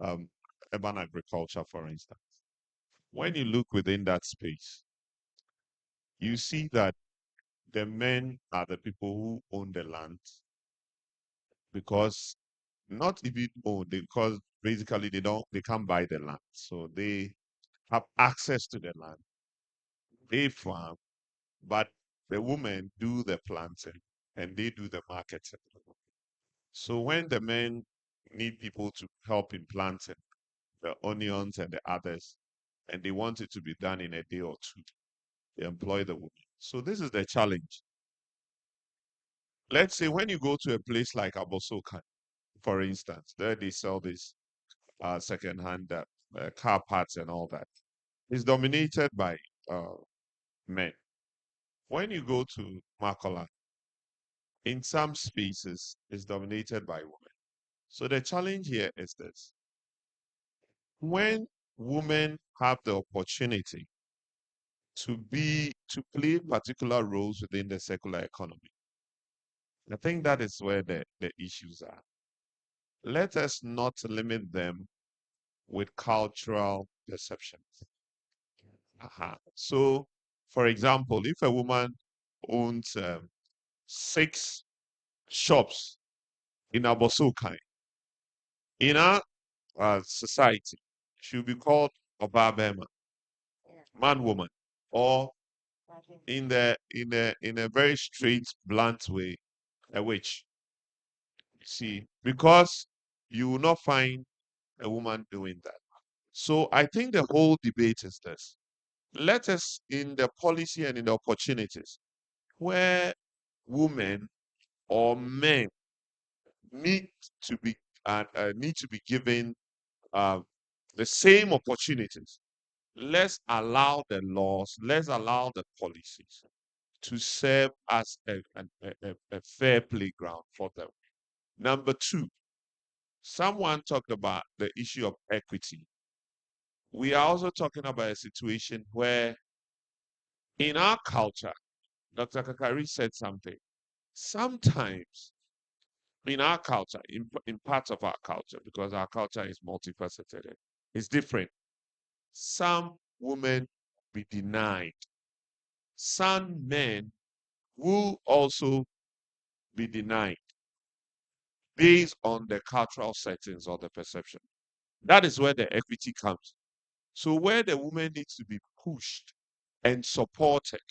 urban agriculture, for instance. When you look within that space, you see that the men are the people who own the land, because not even own, because basically they can't buy the land, so they have access to the land. They farm, but the women do the planting and they do the marketing. So when the men need people to help in planting the onions and the others, and they want it to be done in a day or two, they employ the women. So this is the challenge. Let's say when you go to a place like Abosokan, for instance, there they sell this second-hand car parts and all that. It's dominated by men. When you go to Makola, in some spaces, it's dominated by women. So the challenge here is this. When women have the opportunity to play particular roles within the secular economy, I think that is where the issues are. Let us not limit them with cultural perceptions. So, for example, if a woman owns 6 shops in Abosokai, in our society, she'll be called Obabema, man woman, or in a very straight, blunt way, a witch. See, because you will not find a woman doing that. So I think the whole debate is this. Let us, in the policy and in the opportunities, where women or men need to be given the same opportunities. Let's allow the laws, let's allow the policies to serve as a fair playground for them. Number 2, someone talked about the issue of equity. We are also talking about a situation where in our culture, Dr. Kakari said something. Sometimes in our culture, in parts of our culture, because our culture is multifaceted, it's different. Some women be denied. Some men will also be denied based on the cultural settings or the perception. That is where the equity comes. So where the woman needs to be pushed and supported,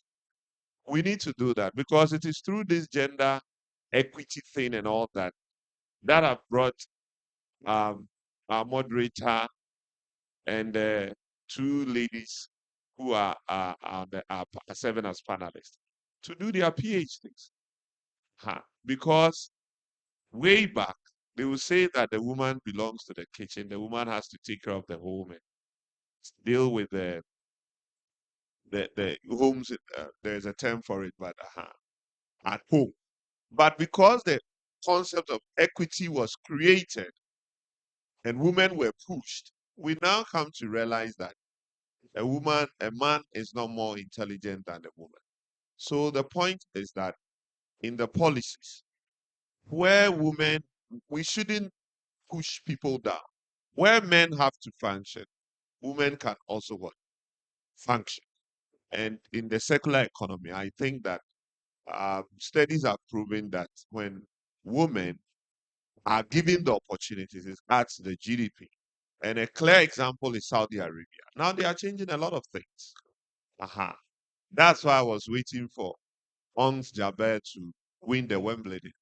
we need to do that, because it is through this gender equity thing and all that have brought our moderator and 2 ladies who are serving as panelists to do their PhDs. Because way back, they will say that the woman belongs to the kitchen, the woman has to take care of the home and deal with the homes. There's a term for it, but at home. But because the concept of equity was created and women were pushed, we now come to realize that a man is not more intelligent than a woman. So the point is that in the policies, where women, we shouldn't push people down. Where men have to function, women can also function. And in the secular economy, I think that studies have proven that when women are given the opportunities, it adds to the GDP. And a clear example is Saudi Arabia. Now they are changing a lot of things. Aha. That's why I was waiting for Ons Jabeur to win the Wimbledon.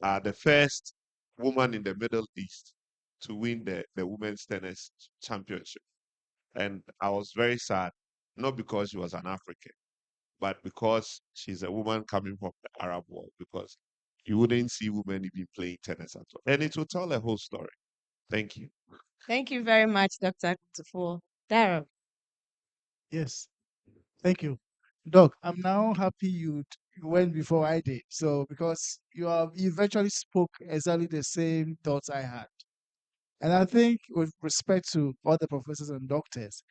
The first woman in the Middle East to win the women's tennis championship. And I was very sad, not because she was an African, but because she's a woman coming from the Arab world, because you wouldn't see women even playing tennis at all. And it will tell a whole story. Thank you. Thank you very much, Dr. Kutufour. Daryl. Yes, thank you. Doc, I'm now happy you went before I did. So because you eventually spoke exactly the same thoughts I had. And I think with respect to other professors and doctors,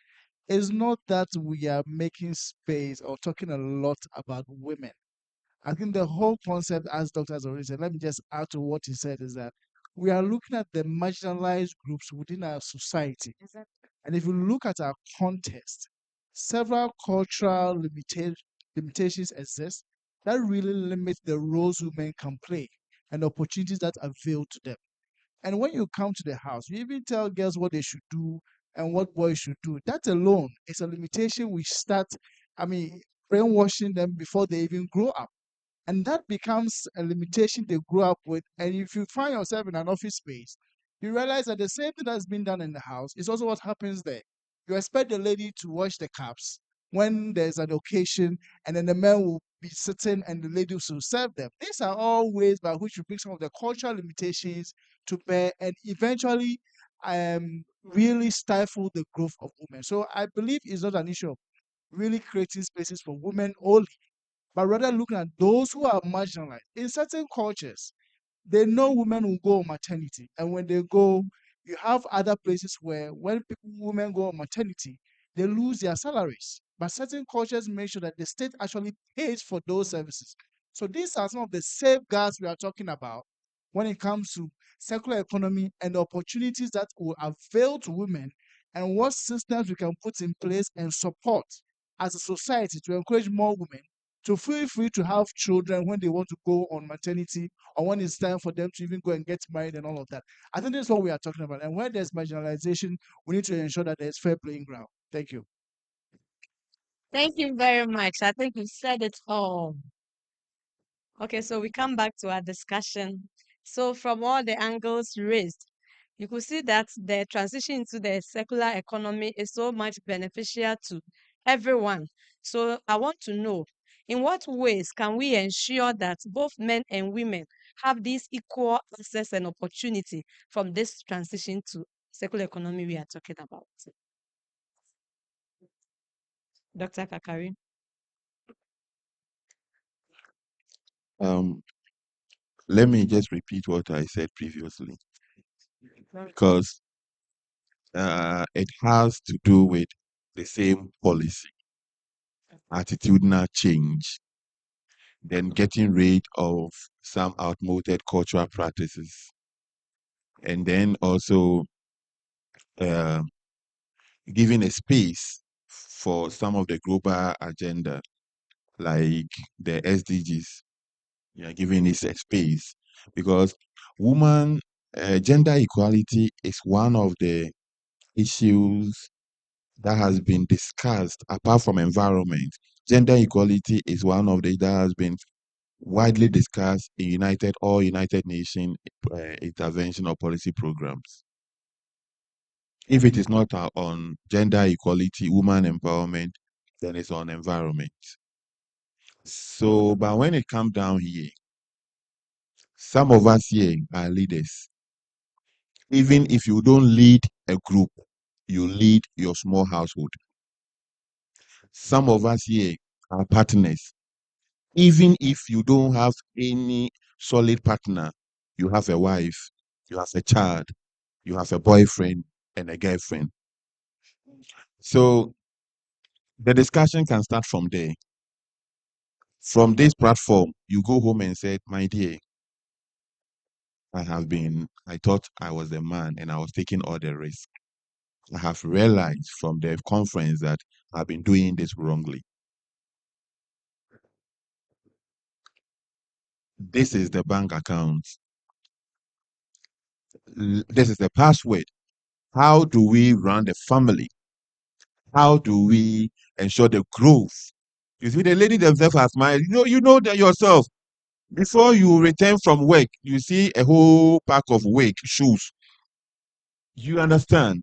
it's not that we are making space or talking a lot about women. I think the whole concept, as Dr. has already said, let me just add to what he said, is that we are looking at the marginalized groups within our society. And if you look at our context, several cultural limitations exist that really limit the roles women can play and opportunities that are available to them. And when you come to the house, you even tell girls what they should do and what boys should do. That alone is a limitation which brainwashing them before they even grow up. And that becomes a limitation they grow up with. And if you find yourself in an office space, you realize that the same thing that's been done in the house is also what happens there. You expect the lady to wash the cups when there's an occasion, and then the man will be sitting and the lady will serve them. These are all ways by which you bring some of the cultural limitations to bear and eventually really stifle the growth of women. So I believe it's not an issue of really creating spaces for women only, but rather looking at those who are marginalized. In certain cultures, they know women will go on maternity, and when they go, you have other places where when women go on maternity, they lose their salaries. But certain cultures make sure that the state actually pays for those services. So these are some of the safeguards we are talking about when it comes to circular economy and the opportunities that will avail to women, and what systems we can put in place and support as a society to encourage more women to feel free to have children when they want to go on maternity or when it's time for them to even go and get married and all of that. I think that's what we are talking about. And where there's marginalization, we need to ensure that there's fair playing ground. Thank you. Thank you very much. I think you said it all. Okay, so we come back to our discussion. So from all the angles raised, you could see that the transition into the circular economy is so much beneficial to everyone. So I want to know, in what ways can we ensure that both men and women have this equal access and opportunity from this transition to circular economy we are talking about? Dr. Kakari. Let me just repeat what I said previously, because it has to do with the same policy, attitudinal change, then getting rid of some outmoded cultural practices, and then also uh, giving a space for some of the global agenda, like the SDGs. Yeah, giving it a space, because gender equality is one of the issues that has been discussed apart from environment. Gender equality is one of the that has been widely discussed in United Nations intervention or policy programs. If it is not on gender equality, woman empowerment, then it's on environment. So, but when it comes down here, some of us here are leaders. Even if you don't lead a group, you lead your small household. Some of us here are partners. Even if you don't have any solid partner, you have a wife, you have a child, you have a boyfriend and a girlfriend. So the discussion can start from there. From this platform, you go home and say, my dear, I thought I was the man and I was taking all the risk. I have realized from the conference that I've been doing this wrongly. This is the bank account. This is the password. How do we run the family? How do we ensure the growth? You see, the lady themselves has smiled. You know that yourself. Before you return from work, you see a whole pack of wig shoes. You understand?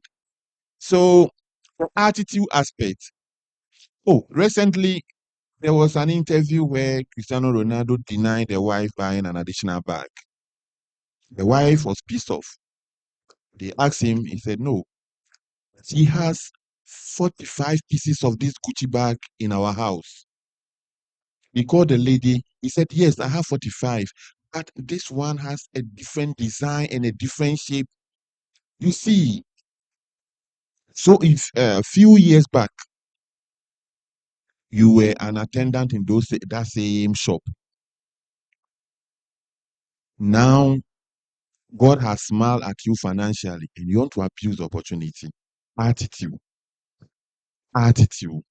So, the attitude aspect. Oh, recently there was an interview where Cristiano Ronaldo denied the wife buying an additional bag. The wife was pissed off. They asked him, he said, no, he has 45 pieces of this Gucci bag in our house. He called the lady, he said, yes, I have 45, but this one has a different design and a different shape. You see, so if a few years back, you were an attendant in that same shop, now God has smiled at you financially and you want to abuse the opportunity. Attitude. Attitude.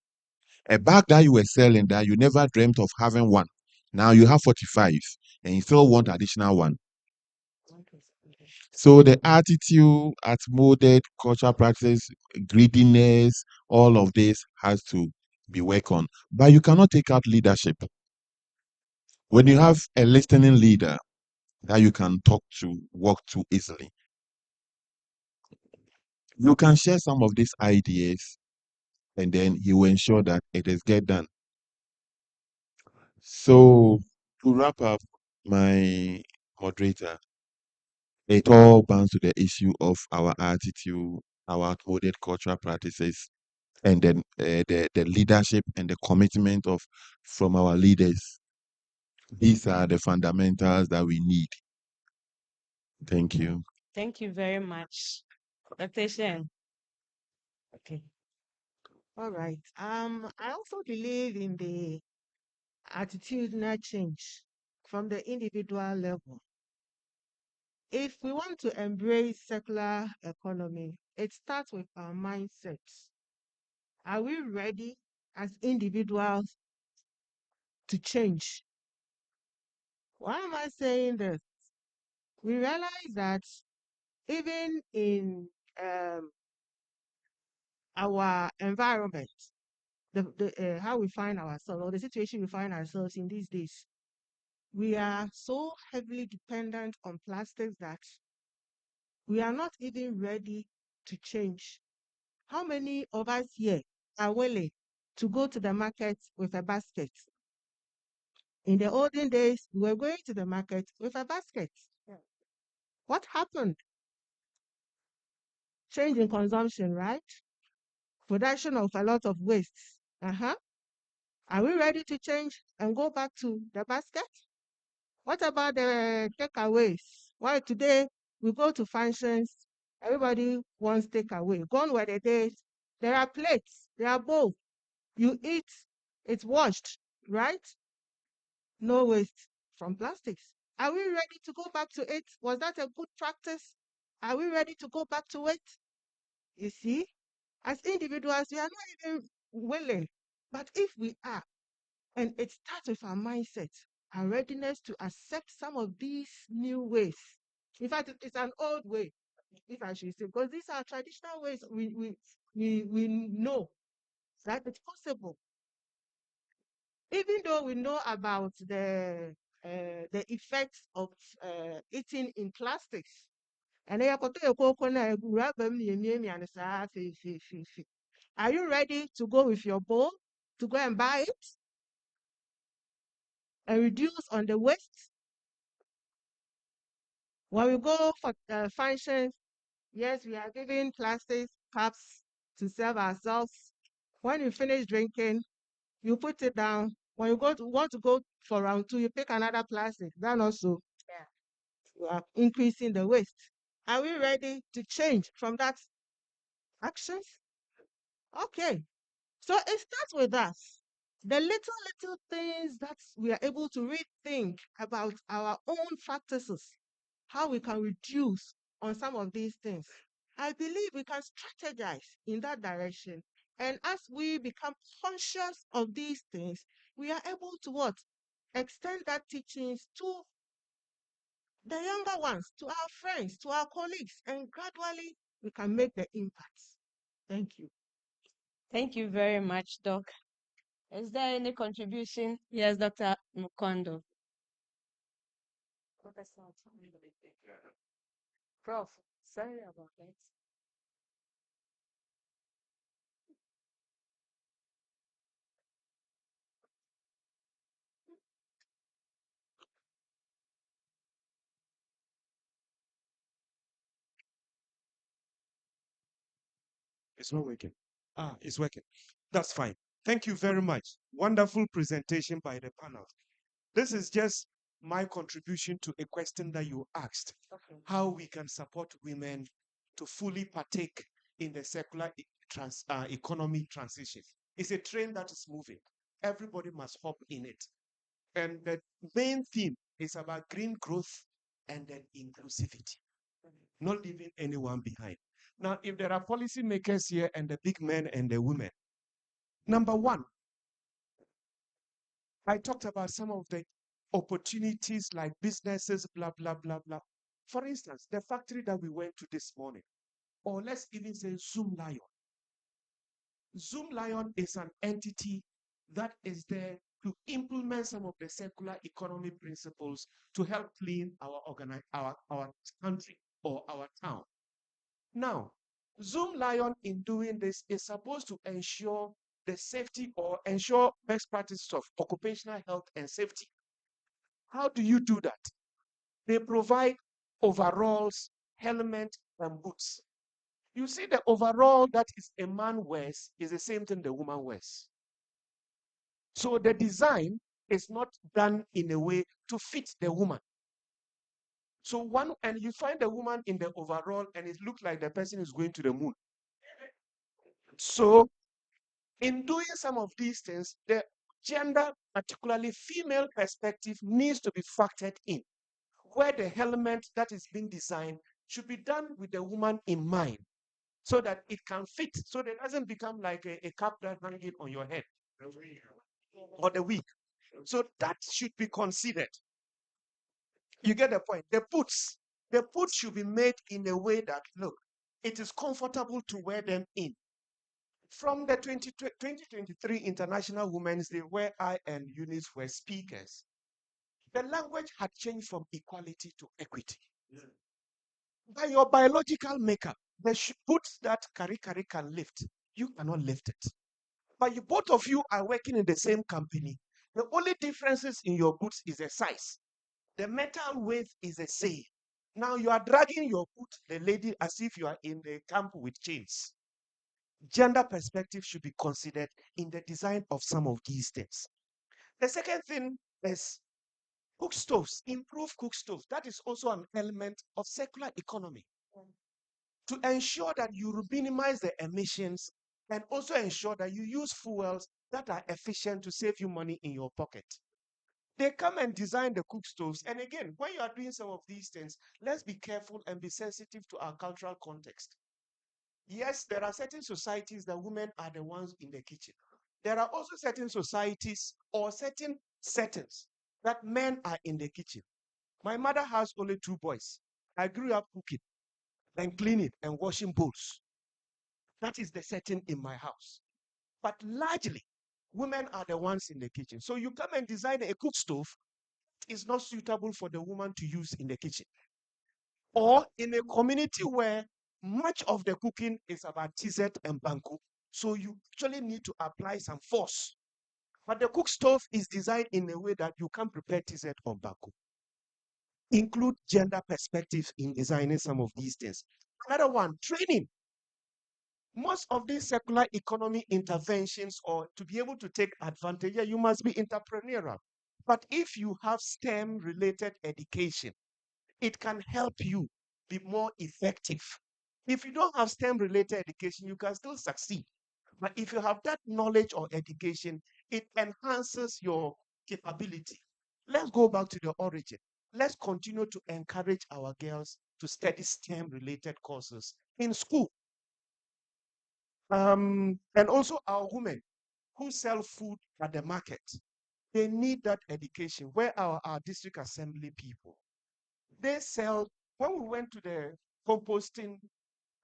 A bag that you were selling that you never dreamt of having one. Now you have 45 and you still want additional one. So the attitude, molded cultural practice, greediness, all of this has to be worked on. But you cannot take out leadership. When you have a listening leader that you can talk to, walk to easily, you can share some of these ideas and then you will ensure that it is get done. So to wrap up, my moderator, it all bounds to the issue of our attitude, our outmoded cultural practices, and then the leadership and the commitment of from our leaders. These are the fundamentals that we need. Thank you. Thank you very much. Dr. Shen. Okay. All right. I also believe in the attitudinal change from the individual level. If we want to embrace circular economy, it starts with our mindsets. Are we ready as individuals to change? Why am I saying this? We realize that even in our environment, how we find ourselves or the situation we find ourselves in these days, we are so heavily dependent on plastics that we are not even ready to change. How many of us here are willing to go to the market with a basket? In the olden days, we were going to the market with a basket. What happened? Change in consumption, right? Production of a lot of waste. Are we ready to change and go back to the basket? What about the takeaways? Why today we go to functions, everybody wants takeaway. Gone were the days. There are plates, there are bowls. You eat, it's washed, right? No waste from plastics. Are we ready to go back to it? Was that a good practice? Are we ready to go back to it? You see, as individuals, we are not even willing. But if we are, and it starts with our mindset, our readiness to accept some of these new ways. In fact, it's an old way, if I should say, because these are traditional ways we know that it's possible. Even though we know about the effects of eating in plastics. And are you ready to go with your bowl to go and buy it and reduce on the waste? When we go for functions, yes, we are giving plastic cups to serve ourselves. When you finish drinking, you put it down. When you want to go for round two, you pick another plastic. Then also, you are increasing the waste. Are we ready to change from that actions? Okay. So it starts with us. The little things that we are able to rethink about our own practices, how we can reduce on some of these things. I believe we can strategize in that direction. And as we become conscious of these things, we are able to what? Extend that teachings to the younger ones, to our friends, to our colleagues, and gradually we can make the impact. Thank you. Thank you very much, Doc. Is there any contribution? Yes, Dr. Mukondo. Professor, Prof, sorry about that. It's not working. It's working. That's fine. Thank you very much. Wonderful presentation by the panel. This is just my contribution to a question that you asked. Okay. How we can support women to fully partake in the circular economy transition. It's a train that is moving. Everybody must hop in it. And the main theme is about green growth and then inclusivity, not leaving anyone behind. Now, if there are policymakers here and the big men and the women, number one, I talked about some of the opportunities like businesses, blah, blah, blah, blah. For instance, the factory that we went to this morning, or let's even say Zoom Lion. Zoom Lion is an entity that is there to implement some of the circular economy principles to help clean our country or our town. Now, Zoom Lion in doing this is supposed to ensure the safety or ensure best practices of occupational health and safety. How do you do that? They provide overalls, helmet, and boots. You see, the overall that is a man wears is the same thing the woman wears. So the design is not done in a way to fit the woman. So and you find the woman in the overall and it looks like the person is going to the moon. So in doing some of these things, the gender, particularly female perspective, needs to be factored in, where the helmet that is being designed should be done with the woman in mind so that it can fit, so that it doesn't become like a cap that's hanging on your head or the wig. So that should be considered. You get the point. The boots should be made in a way that, look, it is comfortable to wear them in. From the 2023 International Women's Day, where I and Eunice were speakers, the language had changed from equality to equity. Yeah. By your biological makeup, the boots that Kari can lift, you cannot lift it. But you, both of you are working in the same company. The only differences in your boots is the size. The metal weight is the same. Now you are dragging your boot, the lady, as if you are in the camp with chains. Gender perspective should be considered in the design of some of these things. The second thing is cook stoves, improve cook stoves. That is also an element of circular economy. To ensure that you minimize the emissions and also ensure that you use fuels that are efficient to save you money in your pocket. They come and design the cook stoves. And again, when you are doing some of these things, let's be careful and be sensitive to our cultural context. Yes, there are certain societies that women are the ones in the kitchen. There are also certain societies or certain settings that men are in the kitchen. My mother has only 2 boys. I grew up cooking and cleaning and washing bowls. That is the setting in my house. But largely, women are the ones in the kitchen. So you come and design a cook stove, it's not suitable for the woman to use in the kitchen. Or in a community where much of the cooking is about TZ and Banku, so you actually need to apply some force. But the cook stove is designed in a way that you can prepare TZ or Banku. Include gender perspectives in designing some of these things. Another one, training. Most of these circular economy interventions, or to be able to take advantage, you must be entrepreneurial. But if you have STEM-related education, it can help you be more effective. If you don't have STEM-related education, you can still succeed. But if you have that knowledge or education, it enhances your capability. Let's go back to the origin. Let's continue to encourage our girls to study STEM-related courses in school. And also our women who sell food at the market. They need that education. Where are our district assembly people? They sell, when we went to the composting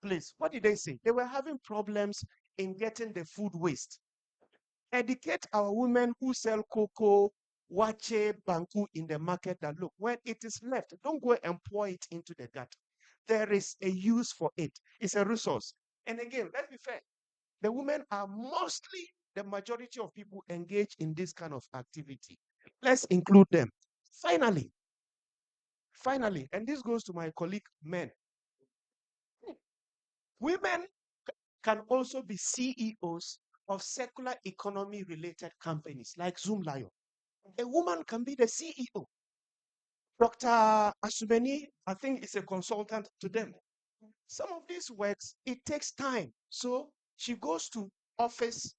place, what did they say? They were having problems in getting the food waste. Educate our women who sell cocoa, wache, banku in the market that look, when it is left, don't go and pour it into the gutter. There is a use for it. It's a resource. And again, let's be fair. The women are mostly the majority of people engaged in this kind of activity. Let's include them. Finally, and this goes to my colleague men, women can also be CEOs of circular economy related companies like Zoom Lion. A woman can be the CEO. Dr. Asubeni, I think, is a consultant to them. Some of these works, it takes time. So she goes to office,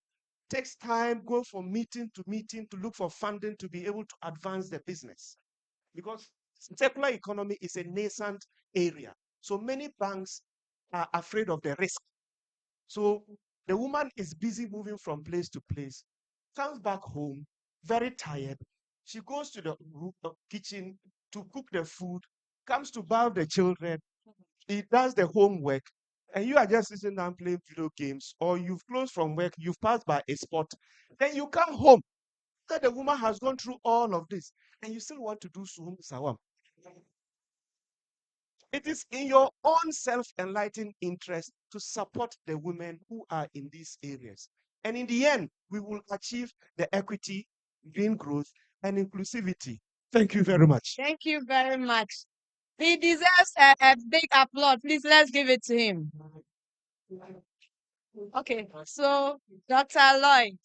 takes time, go from meeting to meeting to look for funding to be able to advance the business. Because circular economy is a nascent area. So many banks are afraid of the risk. So the woman is busy moving from place to place, comes back home, very tired. She goes to the kitchen to cook the food, comes to bathe the children. He does the homework, and you are just sitting down playing video games, or you've closed from work, you've passed by a spot. Then you come home, that the woman has gone through all of this, and you still want to do sawam. It is in your own self-enlightened interest to support the women who are in these areas. And in the end, we will achieve the equity, green growth, and inclusivity. Thank you very much. Thank you very much. He deserves a big applause. Please, let's give it to him. Okay, so Dr. Lloyd.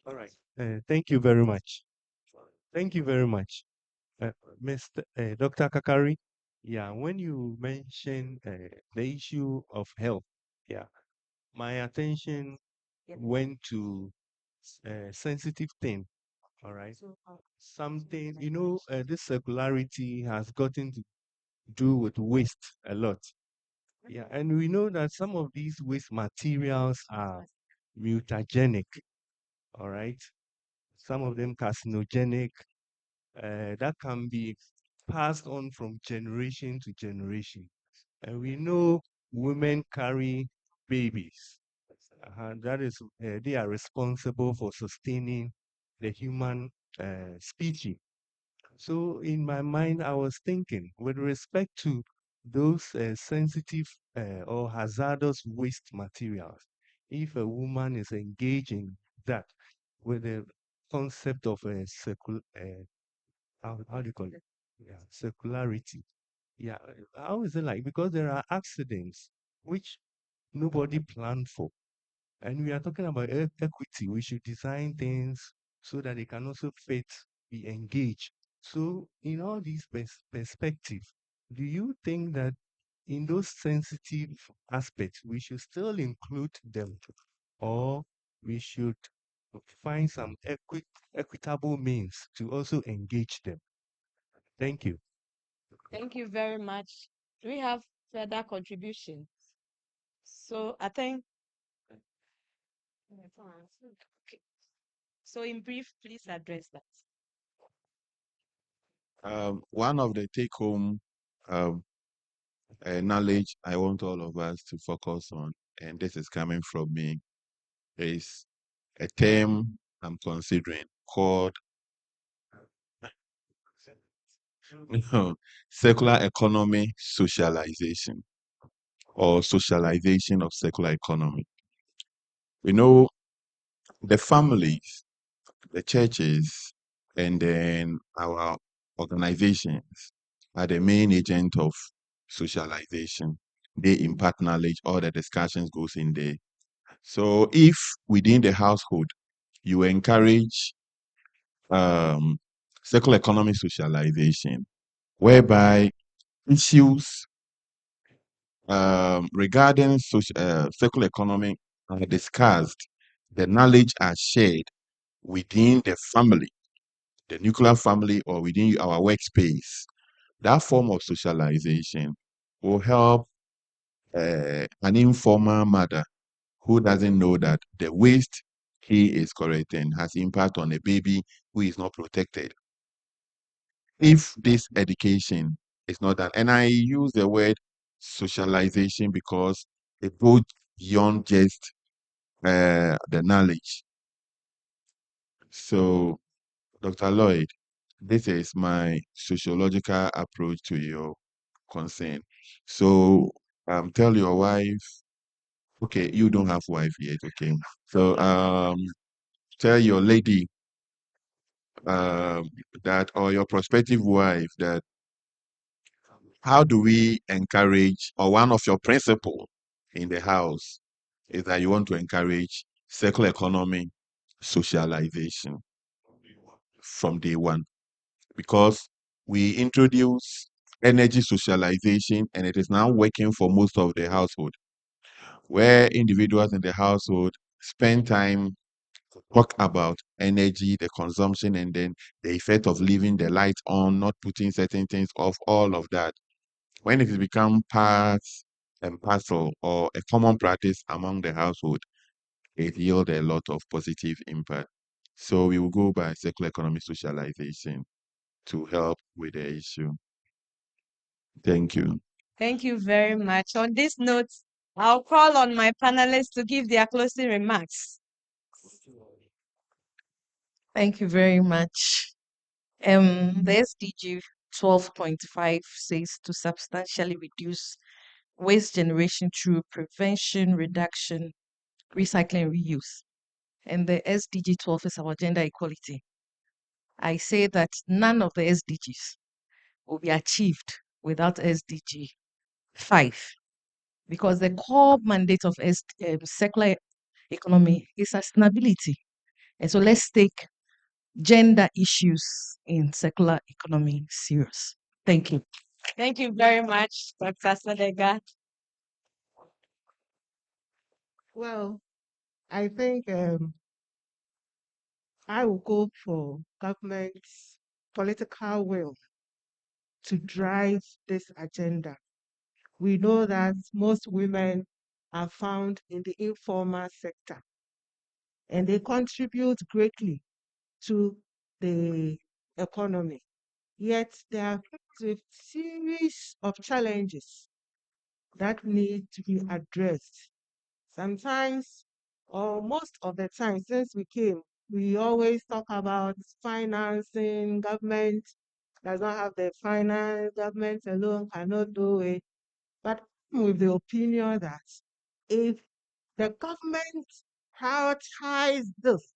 All right. Thank you very much. Thank you very much. Mr. Dr. Kakari, yeah, when you mentioned the issue of health, yeah, my attention went to a sensitive thing, all right? Something, this circularity has gotten to do with waste a lot. Yeah, and we know that some of these waste materials are mutagenic, all right? Some of them carcinogenic, that can be passed on from generation to generation. And we know women carry babies. That is, they are responsible for sustaining the human species. So in my mind, I was thinking, with respect to those sensitive or hazardous waste materials, if a woman is engaging that with the concept of a how do you call it? Yeah, circularity. Yeah, how is it like? Because there are accidents which nobody planned for. And we are talking about equity. We should design things so that they can also fit, be engaged. So, in all these perspectives, do you think that in those sensitive aspects, we should still include them, or we should find some equitable means to also engage them? Thank you. Thank you very much. Do we have further contributions? So I think. Okay. So in brief, please address that. One of the take-home knowledge I want all of us to focus on, and this is coming from me, is a term I'm considering called circular economy socialization, or socialization of circular economy. We know the families, the churches, and then our organizations are the main agent of socialization. They impart knowledge, all the discussions goes in there. So if within the household you encourage circular economy socialization, whereby issues regarding circular economy are discussed, the knowledge are shared within the family, the nuclear family, or within our workspace, that form of socialization will help an informal mother who doesn't know that the waste he is collecting has impact on a baby who is not protected. If this education it's not done. And I use the word socialization because it goes beyond just the knowledge. So, Dr. Lloyd, this is my sociological approach to your concern. So, tell your wife, okay, you don't have wife yet, okay? So, tell your lady that, or your prospective wife, that how do we encourage, or one of your principles in the house is that you want to encourage circular economy socialization from day one, because we introduce energy socialization and it is now working for most of the household, where individuals in the household spend time to talk about energy, the consumption, and then the effect of leaving the light on, not putting certain things off, all of that. When it has become part and parcel or a common practice among the household, it yields a lot of positive impact. So we will go by circular economy socialization to help with the issue. Thank you. Thank you very much. On this note, I'll call on my panelists to give their closing remarks. Thank you very much. The SDG 12.5 says to substantially reduce waste generation through prevention, reduction, recycling, reuse. And the SDG 12 is our gender equality. I say that none of the SDGs will be achieved without SDG 5, because the core mandate of circular economy is sustainability. And so let's take gender issues in circular economy serious. Thank you. Thank you very much, Dr. Sadega. Well, I think I will go for government's political will to drive this agenda. We know that most women are found in the informal sector, and they contribute greatly to the economy. Yet there are a series of challenges that need to be addressed. Sometimes, or most of the time since we came, we always talk about financing. Government does not have the finance, government alone cannot do it. But I'm with the opinion that if the government prioritizes this,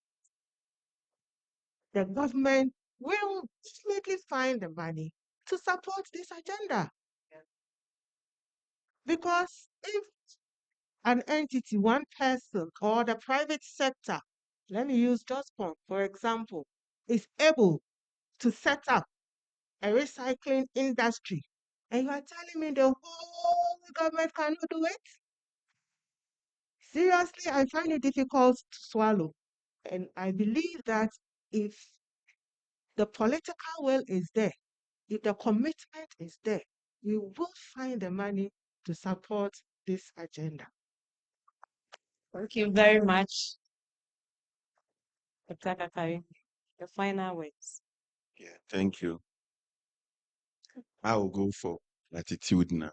the government will definitely find the money to support this agenda. Because if an entity, one person, or the private sector, let me use JOSPON, for example, is able to set up a recycling industry, and you are telling me the whole government cannot do it? Seriously, I find it difficult to swallow. And I believe that if the political will is there, if the commitment is there, we will find the money to support this agenda. Thank you very much, Dr. Kakari. The final words. Yeah, thank you. I will go for attitude now.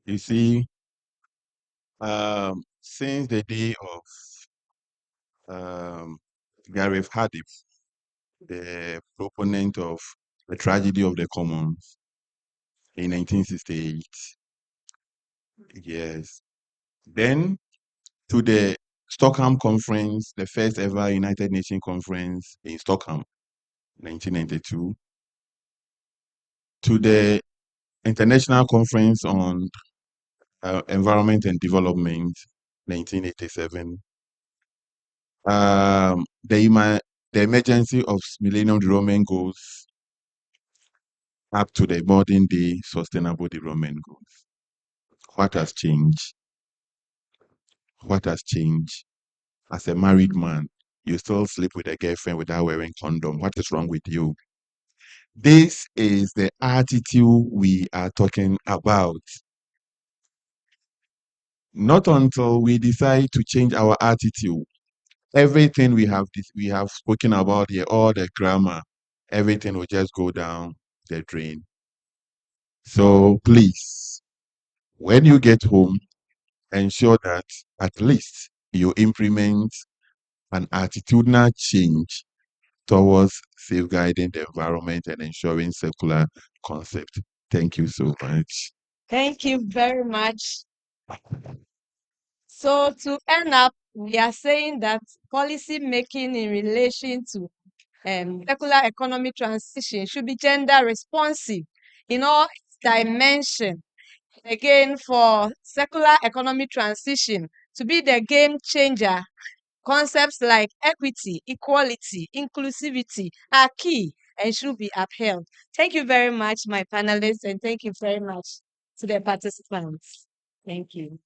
You see, since the day of Gareth Hardip, the proponent of the tragedy of the commons in 1968, yes, then to the Stockholm Conference, the first ever United Nations conference in Stockholm, 1992, to the International Conference on Environment and Development, 1987, the emergency of Millennium Development Goals up to the modern day Sustainable Development Goals. What has changed? What has changed? As a married man, you still sleep with a girlfriend without wearing condom. What is wrong with you? This is the attitude we are talking about. Not until we decide to change our attitude, everything we have spoken about here, all the grammar, everything will just go down the drain. So please, when you get home, ensure that at least you implement an attitudinal change towards safeguarding the environment and ensuring circular concept. Thank you so much. Thank you very much. So to end up, we are saying that policy making in relation to circular economy transition should be gender responsive in all its dimensions. Again, for circular economy transition to be the game changer, concepts like equity, equality, inclusivity are key and should be upheld. Thank you very much, my panelists, and thank you very much to the participants. Thank you.